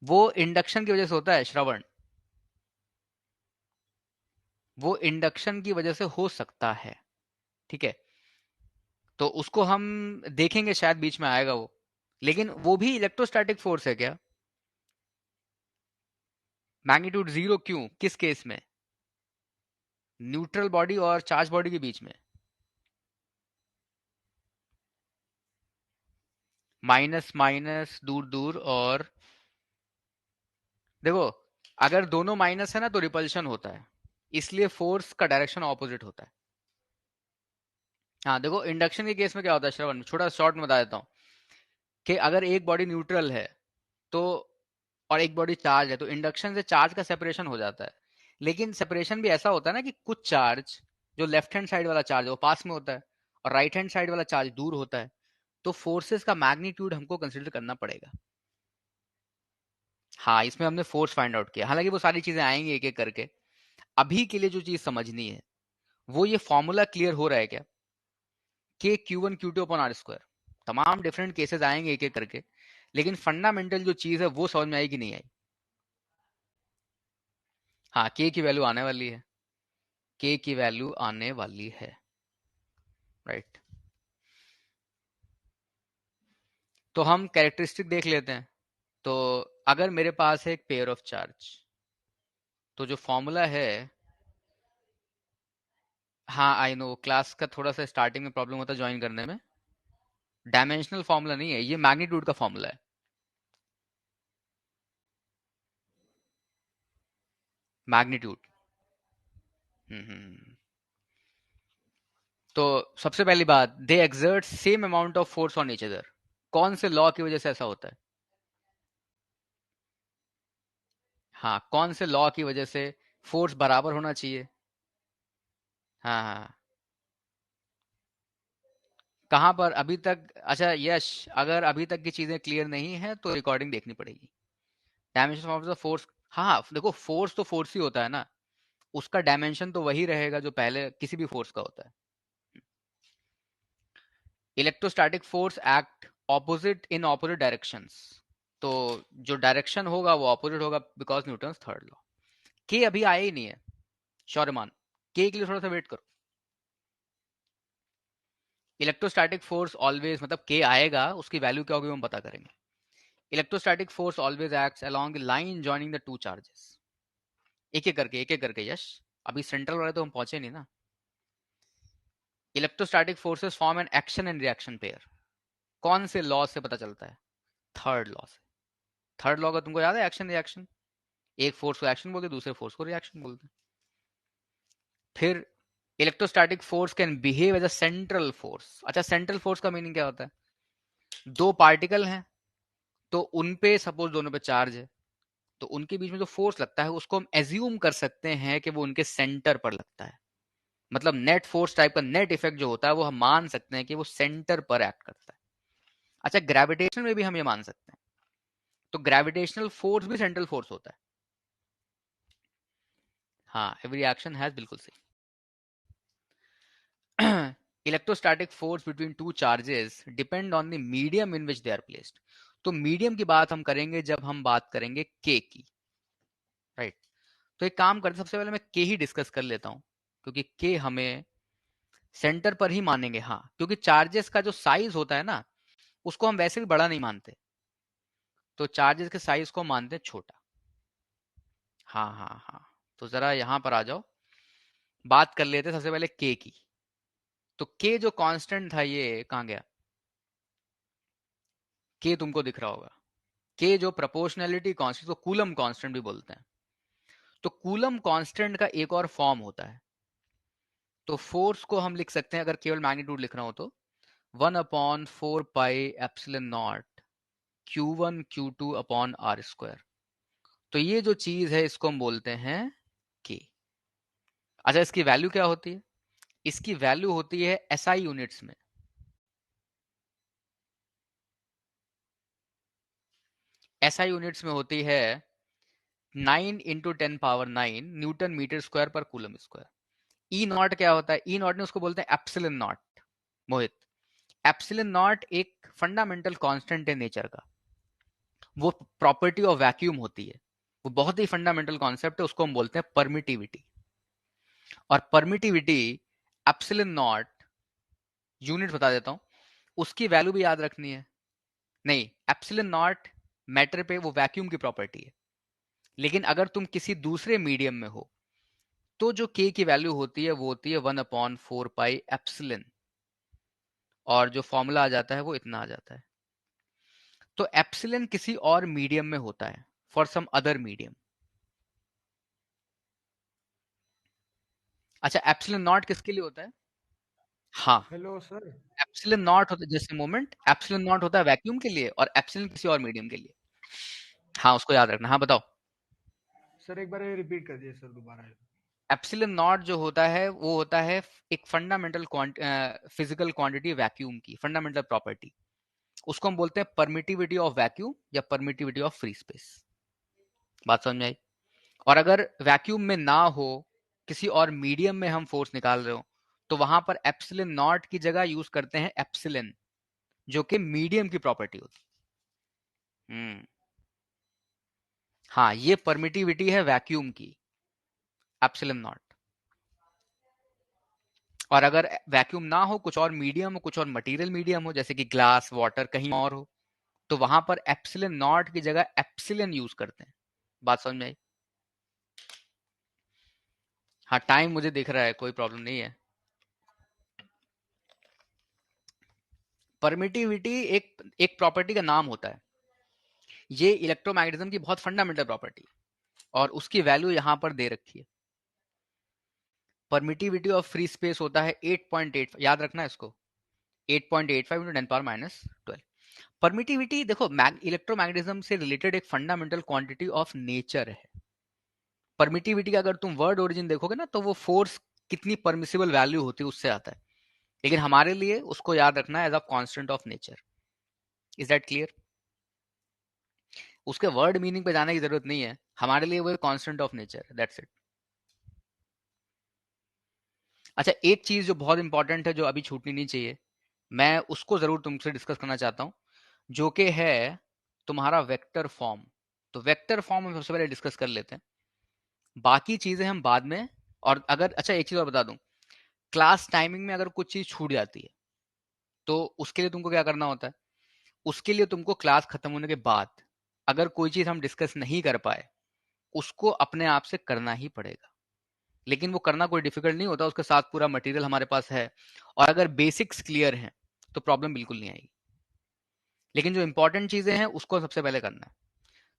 वो इंडक्शन की वजह से होता है, श्रवण, वो इंडक्शन की वजह से हो सकता है, ठीक है। तो उसको हम देखेंगे, शायद बीच में आएगा वो। लेकिन वो भी इलेक्ट्रोस्टैटिक फोर्स है क्या? मैग्नीट्यूड जीरो क्यों, किस केस में? न्यूट्रल बॉडी और चार्ज बॉडी के बीच में। माइनस माइनस दूर दूर, और देखो अगर दोनों माइनस है ना तो रिपल्शन होता है, इसलिए फोर्स का डायरेक्शन ऑपोजिट होता है। हाँ देखो इंडक्शन के केस में क्या होता है श्रवण, छोटा शॉर्ट में बता देता हूँ कि अगर एक बॉडी न्यूट्रल है तो और एक बॉडी चार्ज है तो इंडक्शन से चार्ज का सेपरेशन हो जाता है। लेकिन सेपरेशन भी ऐसा होता है ना कि कुछ चार्ज, जो लेफ्ट हैंड साइड वाला चार्ज है वो पास में होता है और राइट हैंड साइड वाला चार्ज दूर होता है, तो फोर्सेस का मैग्नीट्यूड हमको कंसिडर करना पड़ेगा। हाँ इसमें हमने फोर्स फाइंड आउट किया, हालांकि वो सारी चीजें आएंगी एक एक करके। अभी के लिए जो चीज समझनी है वो ये फॉर्मूला क्लियर हो रहा है क्या, K Q one Q two upon R square. तमाम डिफरेंट केसेस आएंगे एक एक करके, लेकिन फंडामेंटल जो चीज है वो समझ में आई कि नहीं आई। हाँ के की वैल्यू आने वाली है, के की वैल्यू आने वाली है, राइट। तो हम कैरेक्टरिस्टिक देख लेते हैं। तो अगर मेरे पास है एक पेयर ऑफ चार्ज, तो जो फॉर्मूला है, हाँ आई नो क्लास का थोड़ा सा स्टार्टिंग में प्रॉब्लम होता है ज्वाइन करने में, डायमेंशनल फॉर्मूला नहीं है ये, मैग्नीट्यूड का फॉर्मूला है, मैग्नीट्यूड। तो सबसे पहली बात, they exert same amount of force on each other. कौन से लॉ की वजह से ऐसा होता है? हाँ कौन से लॉ की वजह से फोर्स बराबर होना चाहिए? हाँ हाँ हाँ। कहाँ पर अभी तक? अच्छा यश, अगर अभी तक की चीजें क्लियर नहीं है तो रिकॉर्डिंग देखनी पड़ेगी। डायमेंशन ऑफ द फोर्स, हाँ देखो फोर्स तो फोर्स ही होता है ना, उसका डायमेंशन तो वही रहेगा जो पहले किसी भी फोर्स का होता है। Electrostatic force act opposite in opposite directions, तो जो डायरेक्शन होगा वो ऑपोजिट होगा बिकॉज न्यूटन्स थर्ड लॉ। के अभी आया ही नहीं है शौर्यमान, के के लिए थोड़ा सा वेट करो। इलेक्ट्रोस्टैटिक फोर्स ऑलवेज, मतलब के आएगा उसकी वैल्यू क्या होगी हम पता करेंगे। Electrostatic force always acts along the line joining the two charges. एक एक करके यश, अभी सेंट्रल वाले तो हम पहुंचे नहीं ना। Electrostatic forces form an action and reaction pair. कौन से लॉ से पता चलता है? थर्ड लॉ से। थर्ड लॉ का तुमको याद है, एक्शन रिएक्शन, एक फोर्स को एक्शन बोलते दूसरे फोर्स को रिएक्शन बोलते। फिर electrostatic force can behave as a central force. अच्छा सेंट्रल फोर्स का मीनिंग क्या होता है? दो पार्टिकल हैं तो उन पे सपोज दोनों पे चार्ज है, तो उनके बीच में जो फोर्स लगता है उसको हम एज्यूम कर सकते हैं कि वो उनके सेंटर पर लगता है। मतलब नेट फोर्स टाइप का नेट इफेक्ट जो होता है वो हम मान सकते हैं कि वो सेंटर पर एक्ट करता है। अच्छा ग्रेविटेशन में भी हम ये मान सकते हैं, तो ग्रेविटेशनल फोर्स भी सेंट्रल फोर्स होता है। हाँ एवरी एक्शन हैज, बिल्कुल सही। Electrostatic force between two charges depend on the medium in which they are placed. तो मीडियम की बात हम करेंगे जब हम बात करेंगे के की, राइट। तो एक काम करते, सबसे पहले मैं के ही डिस्कस कर लेता हूं, क्योंकि के हमें सेंटर पर ही मानेंगे। हाँ क्योंकि चार्जेस का जो साइज होता है ना उसको हम वैसे भी बड़ा नहीं मानते, तो चार्जेस के साइज को मानते हैं छोटा। हाँ हाँ हाँ, तो जरा यहां पर आ जाओ, बात कर लेते हैं सबसे पहले के की। तो के जो कांस्टेंट था ये कहां गया? के तुमको दिख रहा होगा, के जो प्रोपोर्शनैलिटी कांस्टेंट को कूलम कांस्टेंट भी बोलते हैं। तो कूलम कांस्टेंट का एक और फॉर्म होता है, तो फोर्स को हम लिख सकते हैं अगर केवल मैग्नीट्यूड लिखना हो तो 1/4 pi epsilon naught Q1 Q2 upon R square. तो ये जो चीज है इसको हम बोलते हैं के। अच्छा इसकी वैल्यू क्या होती है? इसकी वैल्यू होती है एसआई यूनिट्स में। एसआई यूनिट्स में होती है 9 × 10⁹ न्यूटन मीटर स्क्वायर पर कूलम स्क्वायर। ई नॉट क्या होता है? ई नॉट ने उसको बोलते हैं epsilon not. Mohit, epsilon not एक फंडामेंटल कांस्टेंट है नेचर का, वो प्रॉपर्टी ऑफ वैक्यूम होती है, वो बहुत ही फंडामेंटल कॉन्सेप्ट है, उसको हम बोलते हैं परमिटिविटी। और परमिटिविटी एप्सिलॉन नॉट, यूनिट बता देता हूं, उसकी वैल्यू भी याद रखनी है। नहीं, एप्सिलॉन नॉट मैटर पे वो वैक्यूम की प्रॉपर्टी है, लेकिन अगर तुम किसी दूसरे मीडियम में हो तो जो के की वैल्यू होती है वो होती है 1/4 पाई एप्सिलॉन, और जो फॉर्मूला आ जाता है वो इतना आ जाता है। तो एप्सिलन किसी और मीडियम में होता है, फॉर सम अदर मीडियम। अच्छा, एप्सिलन नॉट किसके लिए होता है? हाँ, हेलो सर। एप्सिलन नॉट होता है, just a moment, epsilon naught होता है वैक्यूम के लिए और एप्सिलन किसी और मीडियम के लिए। हाँ, उसको याद रखना। हाँ, बताओ। सर एक बार रिपीट कर दिए सर दोबारा। एप्सिलन नॉट जो होता है वो होता है एक फंडामेंटल फिजिकल क्वांटिटी वैक्यूम की, फंडामेंटल प्रॉपर्टी। उसको हम बोलते हैं परमिटिविटी ऑफ वैक्यूम या परमिटिविटी ऑफ फ्री स्पेस। बात समझ में आई? और अगर वैक्यूम में ना हो, किसी और मीडियम में हम फोर्स निकाल रहे हो, तो वहां पर एप्सिलन नॉट की जगह यूज करते हैं एप्सिलन, जो कि मीडियम की प्रॉपर्टी होती है। हाँ, ये परमिटिविटी है वैक्यूम की, एप्सिलन नॉट। और अगर वैक्यूम ना हो, कुछ और मीडियम हो, कुछ और मटेरियल मीडियम हो, जैसे कि ग्लास, वाटर, कहीं और हो, तो वहां पर एप्सिलन नॉट की जगह एप्सिलन यूज करते हैं। बात समझ में आई? हाँ, टाइम मुझे दिख रहा है, कोई प्रॉब्लम नहीं है। परमिटिविटी एक एक प्रॉपर्टी का नाम होता है। ये इलेक्ट्रोमैग्नेटिज्म की बहुत फंडामेंटल प्रॉपर्टी और उसकी वैल्यू यहां पर दे रखी है। परमिटिविटी ऑफ फ्री स्पेस होता है 8.8, याद रखना है इसको, 8.85 into 10 power minus 12। परमिटिविटी देखो, इलेक्ट्रोमैग्नेटिज्म से रिलेटेड एक फंडामेंटल क्वांटिटी ऑफ नेचर है। परमिटिविटी का अगर तुम वर्ड ओरिजिन देखोगे ना, तो वो फोर्स कितनी परमिसिबल वैल्यू होती है उससे आता है, लेकिन हमारे लिए उसको याद रखना है as a constant of nature. Is that clear? उसके वर्ड मीनिंग पे जाने की जरूरत नहीं है, हमारे लिए वो constant of nature, that's it. अच्छा, एक चीज जो बहुत इंपॉर्टेंट है, जो अभी छूटनी नहीं चाहिए, मैं उसको जरूर तुमसे डिस्कस करना चाहता हूं, जो कि है तुम्हारा वेक्टर फॉर्म। तो वेक्टर फॉर्म हम सबसे पहले डिस्कस कर लेते हैं, बाकी चीजें हम बाद में। और अगर, अच्छा एक चीज और बता दूं, क्लास टाइमिंग में अगर कुछ चीज छूट जाती है, तो उसके लिए तुमको क्या करना होता है? उसके लिए तुमको क्लास खत्म होने के बाद, अगर कोई चीज हम डिस्कस नहीं कर पाए, उसको अपने आप से करना ही पड़ेगा। लेकिन वो करना कोई डिफिकल्ट नहीं होता, उसके साथ पूरा मटेरियल हमारे पास है, और अगर बेसिक्स क्लियर हैं तो प्रॉब्लम बिल्कुल नहीं आएगी। लेकिन जो इंपॉर्टेंट चीजें हैं उसको सबसे पहले करना है।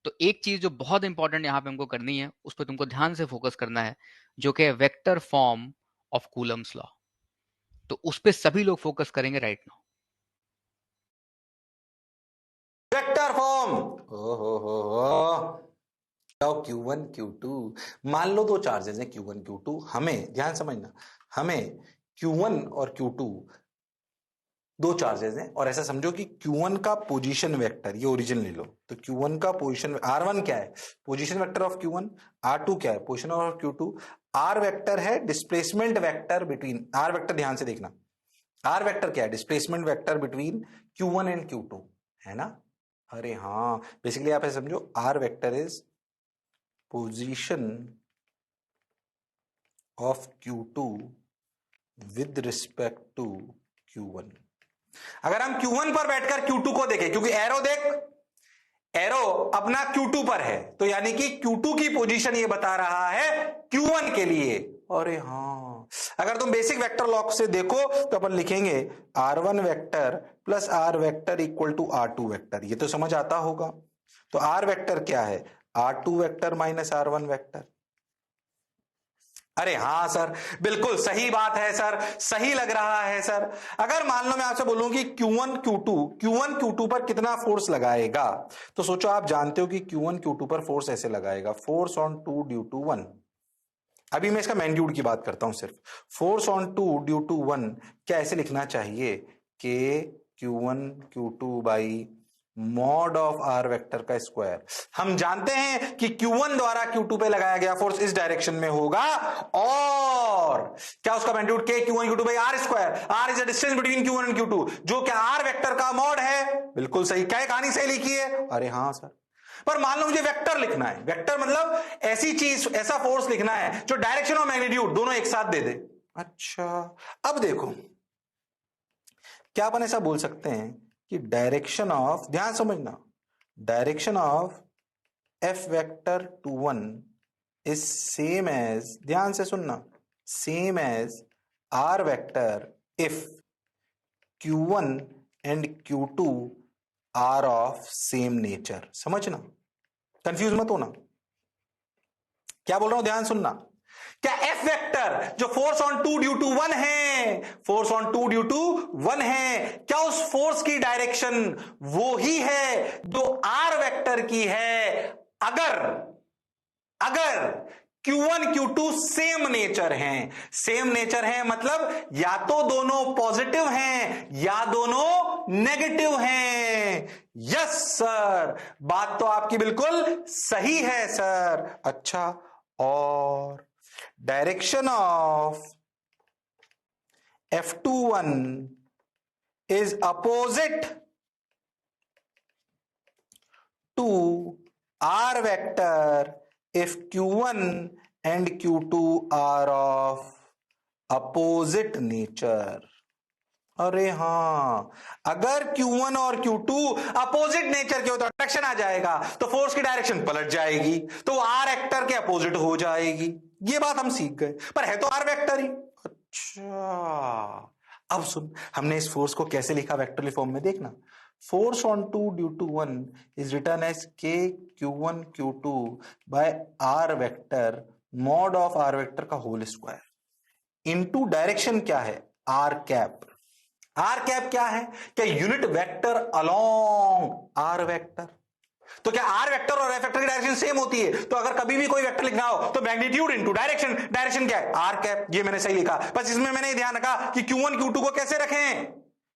तो एक चीज जो बहुत इंपॉर्टेंट यहाँ पे हमको करनी है, उस पर तुमको ध्यान से फोकस करना है, जो कि है vector form of Coulomb's law. तो उस पर सभी लोग फोकस करेंगे राइट नाउ। वेक्टर फॉर्म, हो Q1 Q2, मान लो दो चार्जेस हैं Q1 Q2, हमें ध्यान समझना, हमें Q1 और Q2 दो चार्जेस हैं, और ऐसा समझो कि Q1 का पोजीशन वेक्टर, ये ओरिजिन ले लो, तो Q1 का पोजीशन R1 क्या है? Position vector of Q1। R2 क्या है? Position of Q2। R vector है displacement vector between, R vector ध्यान से देखना, R वेक्टर क्या है? Displacement vector between Q1 and Q2, है ना? अरे हाँ, बेसिकली आप ऐसे समझो, R vector is position of Q2 with respect to Q1। अगर हम Q1 पर बैठकर Q2 को देखें, क्योंकि एरो देख, एरो अपना Q2 पर है, तो यानी कि Q2 की पोजीशन ये बता रहा है Q1 के लिए। अरे हाँ, अगर तुम बेसिक वेक्टर लॉ से देखो तो अपन लिखेंगे R1 vector plus R vector equal to R2 vector, ये तो समझ आता होगा। तो R वेक्टर क्या है? R2 vector minus R1 vector. अरे हाँ सर, बिल्कुल सही बात है सर, सही लग रहा है सर। अगर मान लो मैं आपसे बोलूं कि Q1 Q2 पर कितना फोर्स लगाएगा, तो सोचो, आप जानते हो कि Q1 Q2 पर फोर्स ऐसे लगाएगा, फोर्स ऑन 2 ड्यू टू 1। अभी मैं इसका मैग्नीट्यूड की बात करता हूं सिर्फ, फोर्स ऑन 2 ड्यू टू 1 क्या ऐसे लिखना चाहिए कि Q1 Q2 by mod of R vector का स्क्वायर। हम जानते हैं कि Q1 द्वारा Q2 पे लगाया गया फोर्स इस डायरेक्शन में होगा, और क्या उसका magnitude K Q1 Q2 by R square. R is the distance between Q1 and Q2, जो क्या R वेक्टर का मॉड है। बिल्कुल सही, क्या कहानी सही लिखी है? अरे हाँ सर, पर मान लो मुझे वेक्टर लिखना है, वेक्टर मतलब ऐसी चीज, ऐसा फोर्स लिखना है जो डायरेक्शन और मैग्नीट्यूड दोनों एक साथ दे दे। अच्छा, अब देखो, क्या अपन ऐसा बोल सकते हैं कि डायरेक्शन ऑफ, ध्यान समझना, direction of F vector to 1 is same as, ध्यान से सुनना, same as R vector if Q1 and Q2 are of same nature. समझना, कंफ्यूज मत होना, क्या बोल रहा हूं ध्यान सुनना। क्या एफ वेक्टर जो force on two due to one है, force on two due to one है, क्या उस फोर्स की डायरेक्शन वो ही है जो आर वेक्टर की है अगर Q1 Q2 सेम नेचर हैं। सेम नेचर है मतलब या तो दोनों पॉजिटिव हैं या दोनों नेगेटिव हैं। यस सर, बात तो आपकी बिल्कुल सही है सर। अच्छा, और direction of F21 is opposite to R vector if Q1 and Q2 are of opposite nature। अरे हाँ, अगर Q1 और Q2 अपोजिट नेचर के हो तो अट्रैक्शन आ जाएगा, तो फोर्स की डायरेक्शन पलट जाएगी, तो वो R वेक्टर के अपोजिट हो जाएगी। ये बात हम सीख गए, पर है तो R वेक्टर ही। अच्छा, अब सुन, हमने इस फोर्स को कैसे लिखा वेक्टरली फॉर्म में, देखना। Force on 2 due to 1 is written as K Q1 Q2 by R vector mod of R vector का होल स्क्वायर इनटू डायरेक्शन क्या है, R कैप। R कैप क्या है, क्या unit vector along R vector. तो क्या R वेक्टर और F vector की डायरेक्शन सेम होती है, तो अगर कभी भी कोई वेक्टर लिखना हो तो मैग्नीट्यूड इनटू डायरेक्शन, डायरेक्शन क्या है, R कैप। ये मैंने सही लिखा, बस इसमें मैंने ध्यान रखा कि Q1 Q2 को कैसे रखें,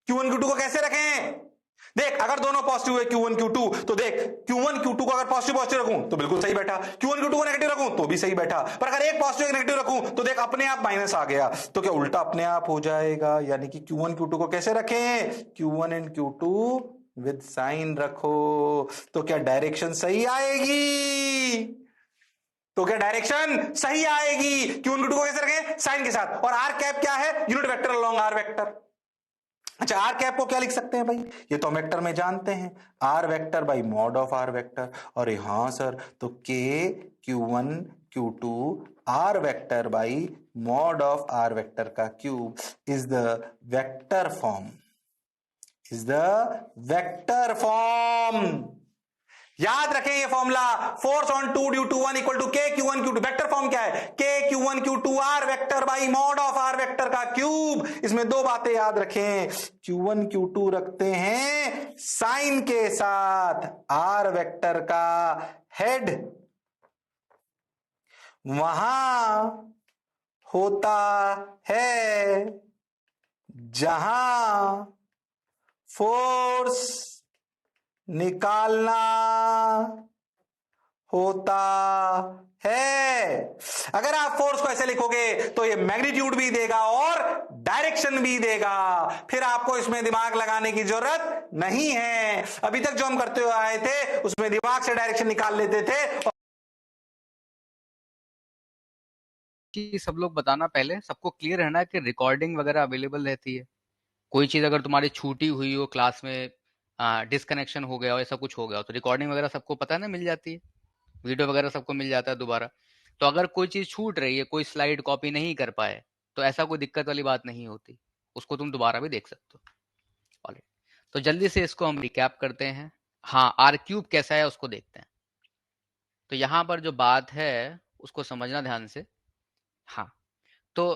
Q1 Q2 को कैसे रखें। देख, अगर दोनों पॉजिटिव है Q1 Q2, तो देख Q1 Q2 को अगर पॉजिटिव पॉजिटिव रखूं तो बिल्कुल सही बैठा, Q1 Q2 को नेगेटिव रखूं तो भी सही बैठा, पर अगर एक पॉजिटिव एक नेगेटिव रखूं तो देख अपने आप माइनस आ गया, तो क्या उल्टा अपने आप हो जाएगा। यानी कि Q1 Q2 को कैसे रखें, Q1 and Q2 with sign रखो, तो क्या डायरेक्शन सही आएगी, तो क्या डायरेक्शन सही आएगी। Q1 Q2 को कैसे रखें, साइन के साथ, और आर कैप क्या है, unit vector along are vector. अच्छा, आर कैप को क्या लिख सकते हैं भाई, ये तो हम वेक्टर में जानते हैं, R vector by mod of R vector. और हाँ सर, तो k Q1 Q2 R vector by mod of R vector का cube is the vector form, is the vector form. याद रखें ये formula, force on 2 due to 1 equal to k Q1 Q2। Vector form क्या है, K Q1 Q2 R vector by mod of R vector का cube. इसमें दो बातें याद रखें, Q1 Q2 रखते हैं साइन के साथ, आर वेक्टर का हेड वहां होता है जहां फोर्स निकालना होता है। अगर आप फोर्स को ऐसे लिखोगे तो ये मैग्नीट्यूड भी देगा और डायरेक्शन भी देगा, फिर आपको इसमें दिमाग लगाने की जरूरत नहीं है। अभी तक जो हम करते हुए आए थे उसमें दिमाग से डायरेक्शन निकाल लेते थे। कि सब लोग बताना, पहले सबको क्लियर है ना कि रिकॉर्डिंग वगैरह अवेलेबल रहती है। कोई चीज़ अगर तुम्हारी छूटी हुई हो क्लास में, डिसकनेक्शन हो गया हो, ऐसा कुछ हो गया हो, तो रिकॉर्डिंग वगैरह सबको पता है ना, मिल जाती है, वीडियो वगैरह सबको मिल जाता है दोबारा। तो अगर कोई चीज़ छूट रही है, कोई स्लाइड कॉपी नहीं कर पाए, तो ऐसा कोई दिक्कत वाली बात नहीं होती, उसको तुम दोबारा भी देख सकते हो। ऑलराइट, तो जल्दी से इसको हम रिकैप करते हैं। हाँ, आर क्यूब कैसा है उसको देखते हैं। तो यहाँ पर जो बात है उसको समझना ध्यान से। हाँ, तो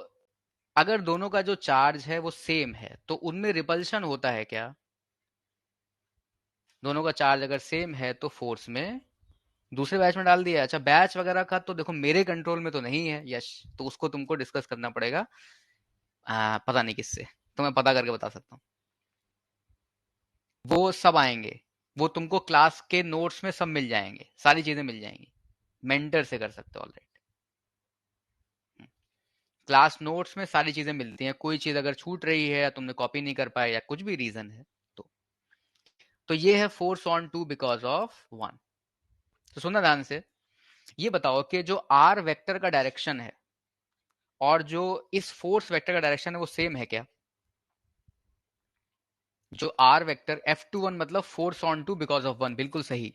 अगर दोनों का जो चार्ज है वो सेम है तो उनमें रिपल्शन होता है क्या, दोनों का चार्ज अगर सेम है तो फोर्स में दूसरे बैच में डाल दिया। अच्छा, बैच वगैरह का तो देखो मेरे कंट्रोल में तो नहीं है यश, तो उसको तुमको डिस्कस करना पड़ेगा, पता नहीं किससे, तो मैं पता करके बता सकता हूँ। वो सब आएंगे, वो तुमको क्लास के नोट्स में सब मिल जाएंगे, सारी चीजें मिल जाएंगी, मेंटर से कर सकते हो। ऑलराइट, क्लास नोट्स में सारी चीजें मिलती हैं, कोई चीज अगर छूट रही है या तुमने कॉपी नहीं कर पाए या कुछ भी रीजन है तो ये है force on two because of one. तो सुनना ध्यान से, ये बताओ कि जो आर वेक्टर का डायरेक्शन है और जो इस फोर्स वेक्टर का डायरेक्शन है वो सेम है क्या। जो आर वेक्टर F21 मतलब force on two because of one, बिल्कुल सही।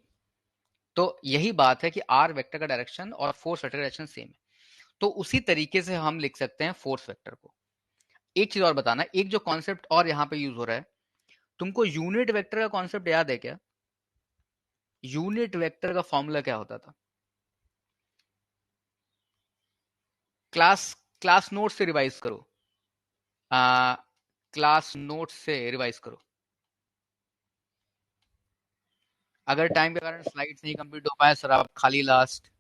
तो यही बात है कि आर वेक्टर का डायरेक्शन और फोर्स वेक्टर का डायरेक्शन सेम है, तो उसी तरीके से हम लिख सकते हैं फोर्स वेक्टर को। एक चीज और बताना, एक जो कॉन्सेप्ट और यहाँ पे यूज हो रहा है, तुमको यूनिट वेक्टर का कॉन्सेप्ट याद है क्या? यूनिट वेक्टर का फॉर्मूला क्या होता था? क्लास नोट से रिवाइज करो, क्लास नोट से रिवाइज करो। अगर टाइम के कारण स्लाइड्स नहीं कंप्लीट हो पाए सर, आप खाली लास्ट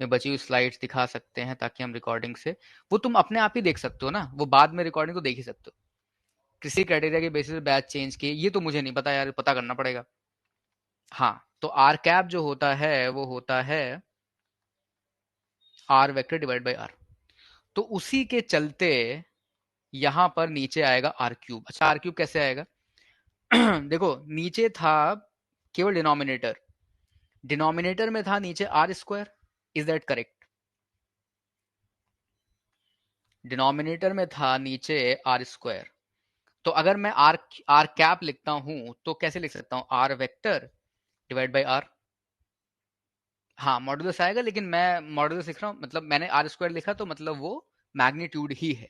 में बची हुई स्लाइड्स दिखा सकते हैं ताकि हम रिकॉर्डिंग से, वो तुम अपने आप ही देख सकते हो ना, वो बाद में रिकॉर्डिंग तो देख ही सकते हो। किसी क्राइटेरिया के बेसिस पे बैच चेंज किए, ये तो मुझे नहीं पता यार, पता करना पड़ेगा। हाँ, तो आर कैप जो होता है वो होता है R vector divide by R. तो उसी के चलते यहां पर नीचे आएगा आर क्यूब। अच्छा, आर क्यूब कैसे आएगा? देखो, नीचे था केवल डिनोमिनेटर, डिनोमिनेटर में था नीचे R square, is that correct? Denominator में था नीचे आर स्क्वायर, तो अगर मैं आर कैप लिखता हूं तो कैसे लिख सकता हूं? R vector divide by R. हाँ, मॉडुलस आएगा, लेकिन मैं मॉडुलस लिख रहा हूं, मतलब मैंने आर स्क्वायर लिखा तो मतलब वो मैग्नीट्यूड ही है,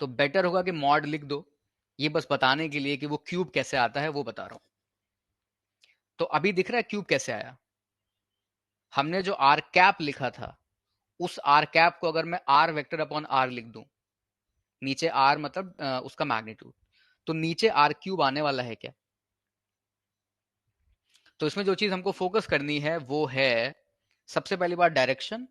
तो बेटर होगा कि मॉड लिख दो। ये बस बताने के लिए कि वो क्यूब कैसे आता है वो बता रहा हूं। तो अभी दिख रहा है क्यूब कैसे आया? हमने जो आर कैप लिखा था, उस आर कैप को अगर मैं आर वेक्टर अपॉन आर लिख दूं, नीचे आर मतलब उसका मैग्नीट्यूड, तो नीचे आर क्यूब आने वाला है क्या? तो इसमें जो चीज हमको फोकस करनी है वो है सबसे पहली बात डायरेक्शन,